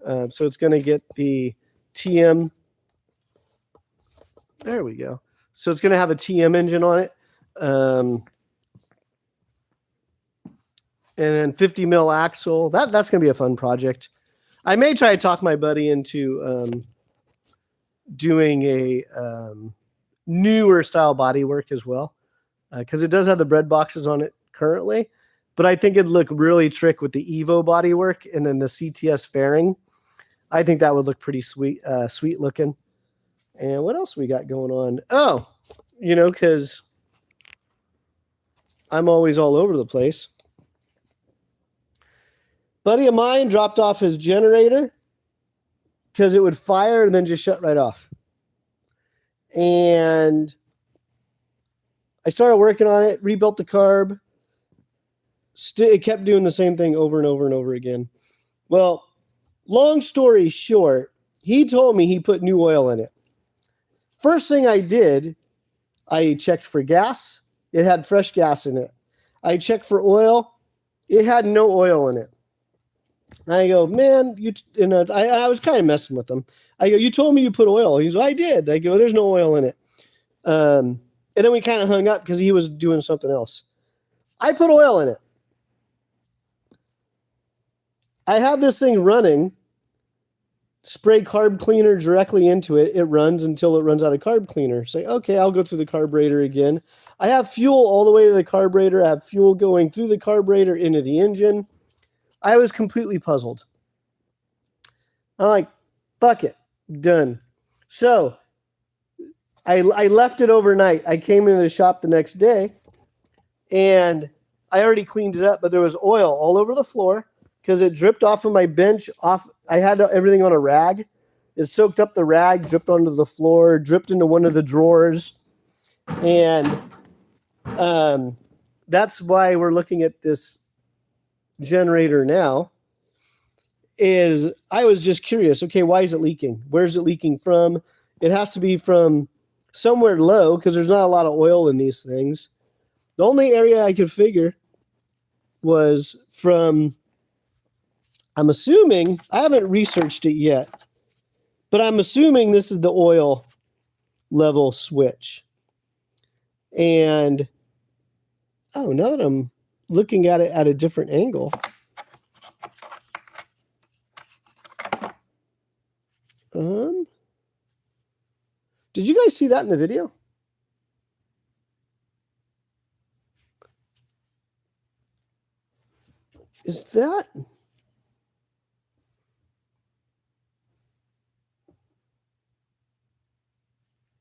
So it's going to get the TM. There we go. So it's going to have a TM engine on it. And then 50 mil axle. That's going to be a fun project. I may try to talk my buddy into doing a newer style body work as well, because it does have the bread boxes on it currently. But I think it'd look really trick with the Evo body work and then the CTS fairing. I think that would look pretty sweet, sweet looking. And what else we got going on? Oh, because I'm always all over the place. Buddy of mine dropped off his generator because it would fire and then just shut right off. And I started working on it, rebuilt the carb. It kept doing the same thing over and over and over again. Well, long story short, he told me he put new oil in it. First thing I did, I checked for gas. It had fresh gas in it. I checked for oil. It had no oil in it. I go, man, I was kind of messing with him. I go, you told me you put oil. He's like, I did. I go, there's no oil in it. And then we kind of hung up because he was doing something else. I put oil in it. I have this thing running, spray carb cleaner directly into it. It runs until it runs out of carb cleaner. Say, okay, I'll go through the carburetor again. I have fuel all the way to the carburetor. I have fuel going through the carburetor into the engine. I was completely puzzled. I'm like, fuck it, done. So I left it overnight. I came into the shop the next day, and I already cleaned it up, but there was oil all over the floor because it dripped off of my bench. I had everything on a rag. It soaked up the rag, dripped onto the floor, dripped into one of the drawers, and that's why we're looking at this generator now. Is I was just curious, okay, why is it leaking? Where's it leaking from? It has to be from somewhere low because there's not a lot of oil in these things. The only area I could figure was from, I'm assuming, I haven't researched it yet, but I'm assuming this is the oil level switch. And now that I'm looking at it at a different angle, did you guys see that in the video? Is that?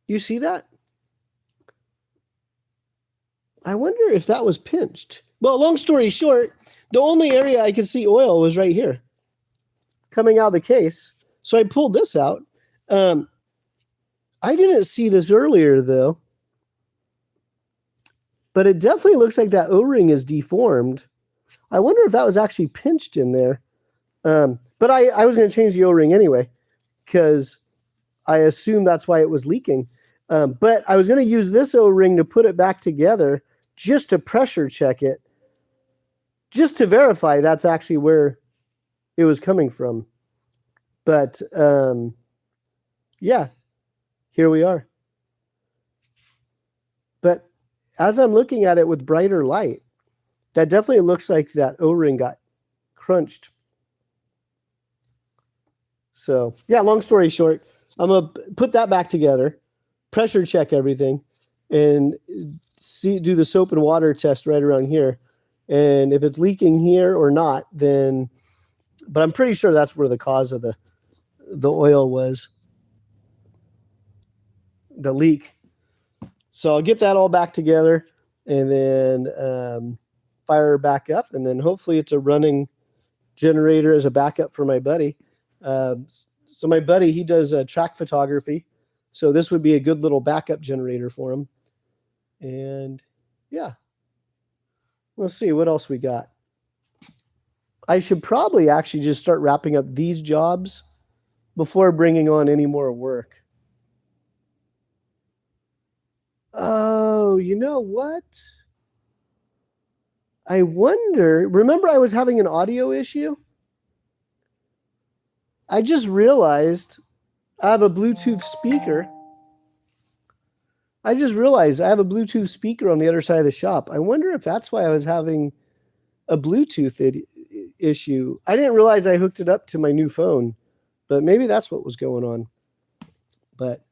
You see that? I wonder if that was pinched. Well, long story short, the only area I could see oil was right here, coming out of the case. So I pulled this out. I didn't see this earlier, though. But it definitely looks like that O-ring is deformed. I wonder if that was actually pinched in there. But I was going to change the O-ring anyway, because I assume that's why it was leaking. But I was going to use this O-ring to put it back together just to pressure check it, just to verify that's actually where it was coming from. But yeah, here we are. But as I'm looking at it with brighter light, that definitely looks like that O-ring got crunched. So yeah, long story short, I'm gonna put that back together, pressure check everything, and do the soap and water test right around here. And if it's leaking here or not, then, but I'm pretty sure that's where the cause of the oil was, the leak. So I'll get that all back together and then fire back up, and then hopefully it's a running generator as a backup for my buddy. So my buddy, he does track photography, so this would be a good little backup generator for him. And yeah, let's see what else we got. I should probably actually just start wrapping up these jobs before bringing on any more work. Oh, you know what? I wonder, remember I was having an audio issue? I just realized I have a Bluetooth speaker. I just realized I have a Bluetooth speaker on the other side of the shop. I wonder if that's why I was having a Bluetooth issue. I didn't realize I hooked it up to my new phone, but maybe that's what was going on. But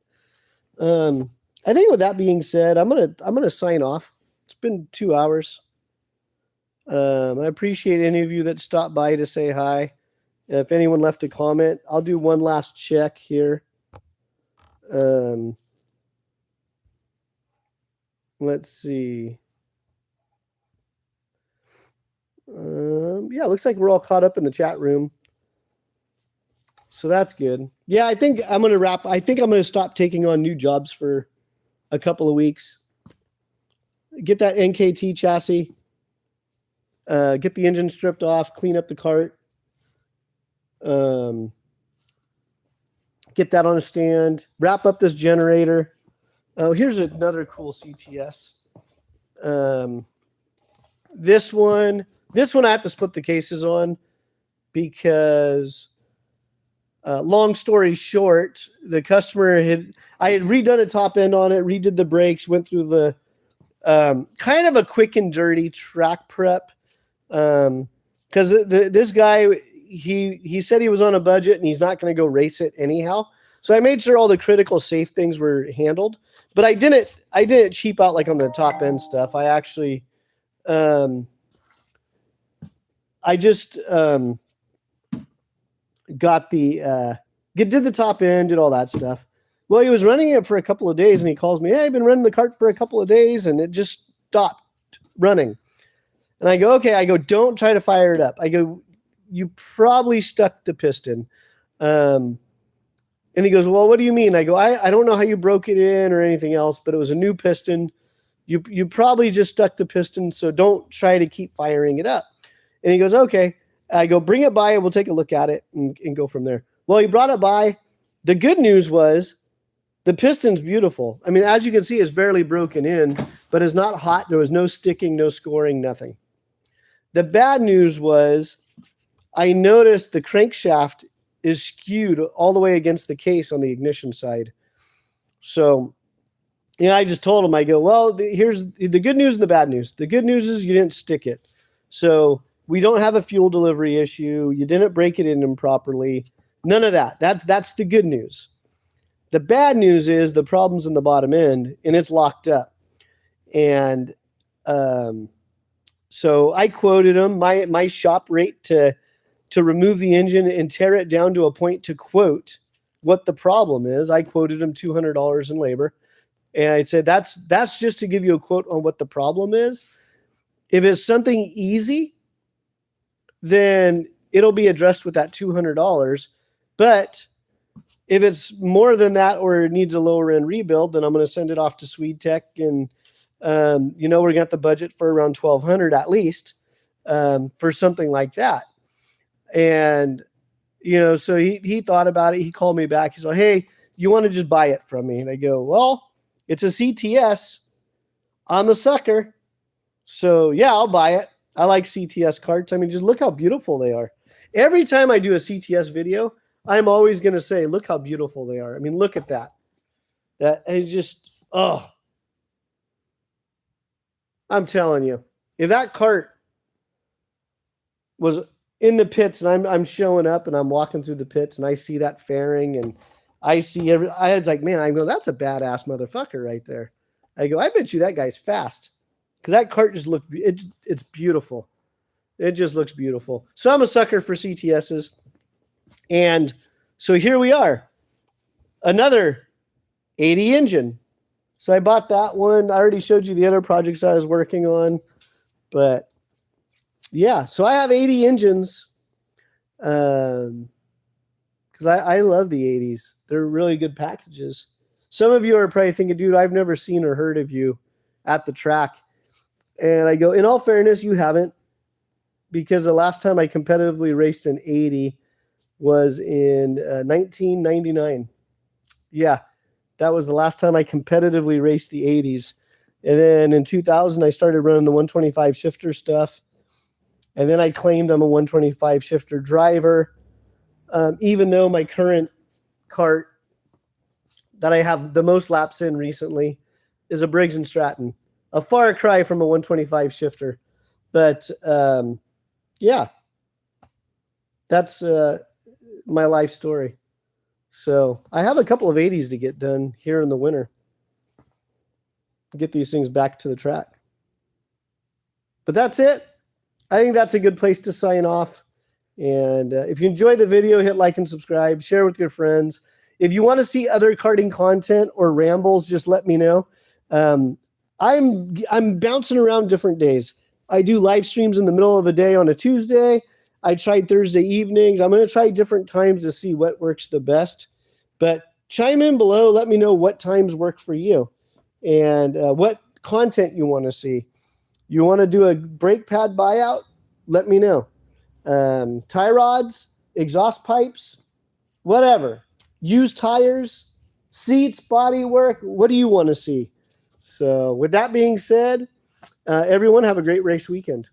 I think with that being said, I'm gonna sign off. It's been 2 hours. I appreciate any of you that stopped by to say hi. If anyone left a comment, I'll do one last check here. Let's see. Yeah, looks like we're all caught up in the chat room. So that's good. Yeah, I think I'm going to wrap. I think I'm going to stop taking on new jobs for a couple of weeks. Get that NKT chassis. Get the engine stripped off, clean up the cart. Get that on a stand. Wrap up this generator. Oh, here's another cool CTS. This one I have to split the cases on because, long story short, the customer I had redone a top end on it, redid the brakes, went through the kind of a quick and dirty track prep. Because this guy, he said he was on a budget and he's not going to go race it anyhow. So I made sure all the critical safe things were handled, but I didn't cheap out like on the top end stuff. I actually, I just got did the top end, did all that stuff. Well, he was running it for a couple of days and he calls me, hey, I've been running the cart for a couple of days and it just stopped running. And I go, okay. I go, don't try to fire it up. I go, you probably stuck the piston. And he goes, well, what do you mean? I go, I don't know how you broke it in or anything else, but it was a new piston. You probably just stuck the piston, so don't try to keep firing it up. And he goes, okay. I go, bring it by, and we'll take a look at it and go from there. Well, he brought it by. The good news was the piston's beautiful. I mean, as you can see, it's barely broken in, but it's not hot. There was no sticking, no scoring, nothing. The bad news was I noticed the crankshaft is skewed all the way against the case on the ignition side. So, I just told him, I go, well, here's the good news and the bad news. The good news is you didn't stick it. So we don't have a fuel delivery issue. You didn't break it in improperly. None of that. That's the good news. The bad news is the problem's in the bottom end and it's locked up. And so I quoted him my shop rate to remove the engine and tear it down to a point to quote what the problem is. I quoted him $200 in labor. And I said, that's just to give you a quote on what the problem is. If it's something easy, then it'll be addressed with that $200. But if it's more than that or it needs a lower end rebuild, then I'm going to send it off to Swede Tech. And, we're going to have the budget for around $1,200 at least for something like that. And, so he thought about it. He called me back. He said, hey, you want to just buy it from me? And I go, well, it's a CTS. I'm a sucker. So yeah, I'll buy it. I like CTS carts. I mean, just look how beautiful they are. Every time I do a CTS video, I'm always going to say, look how beautiful they are. I mean, look at that. That is just, oh. I'm telling you, if that cart was in the pits and I'm showing up and I'm walking through the pits and I see that fairing and I see I was like, man, I go, that's a badass motherfucker right there. I go, I bet you that guy's fast because that cart just looked, it's beautiful. It just looks beautiful. So I'm a sucker for CTSs. And so here we are, another 80 engine. So I bought that one. I already showed you the other projects I was working on, but yeah, so I have 80 engines because I love the 80s. They're really good packages. Some of you are probably thinking, dude, I've never seen or heard of you at the track. And I go, in all fairness, you haven't, because the last time I competitively raced an 80 was in 1999. Yeah, that was the last time I competitively raced the 80s. And then in 2000, I started running the 125 shifter stuff. And then I claimed I'm a 125 shifter driver, even though my current kart that I have the most laps in recently is a Briggs & Stratton, a far cry from a 125 shifter. But yeah, that's my life story. So I have a couple of 80s to get done here in the winter. Get these things back to the track. But that's it. I think that's a good place to sign off. And if you enjoyed the video, hit like and subscribe. Share with your friends. If you want to see other karting content or rambles, just let me know. I'm bouncing around different days. I do live streams in the middle of the day on a Tuesday. I tried Thursday evenings. I'm going to try different times to see what works the best. But chime in below. Let me know what times work for you and what content you want to see. You want to do a brake pad buyout? Let me know. Tie rods, exhaust pipes, whatever. Used tires, seats, body work. What do you want to see? So with that being said, everyone have a great race weekend.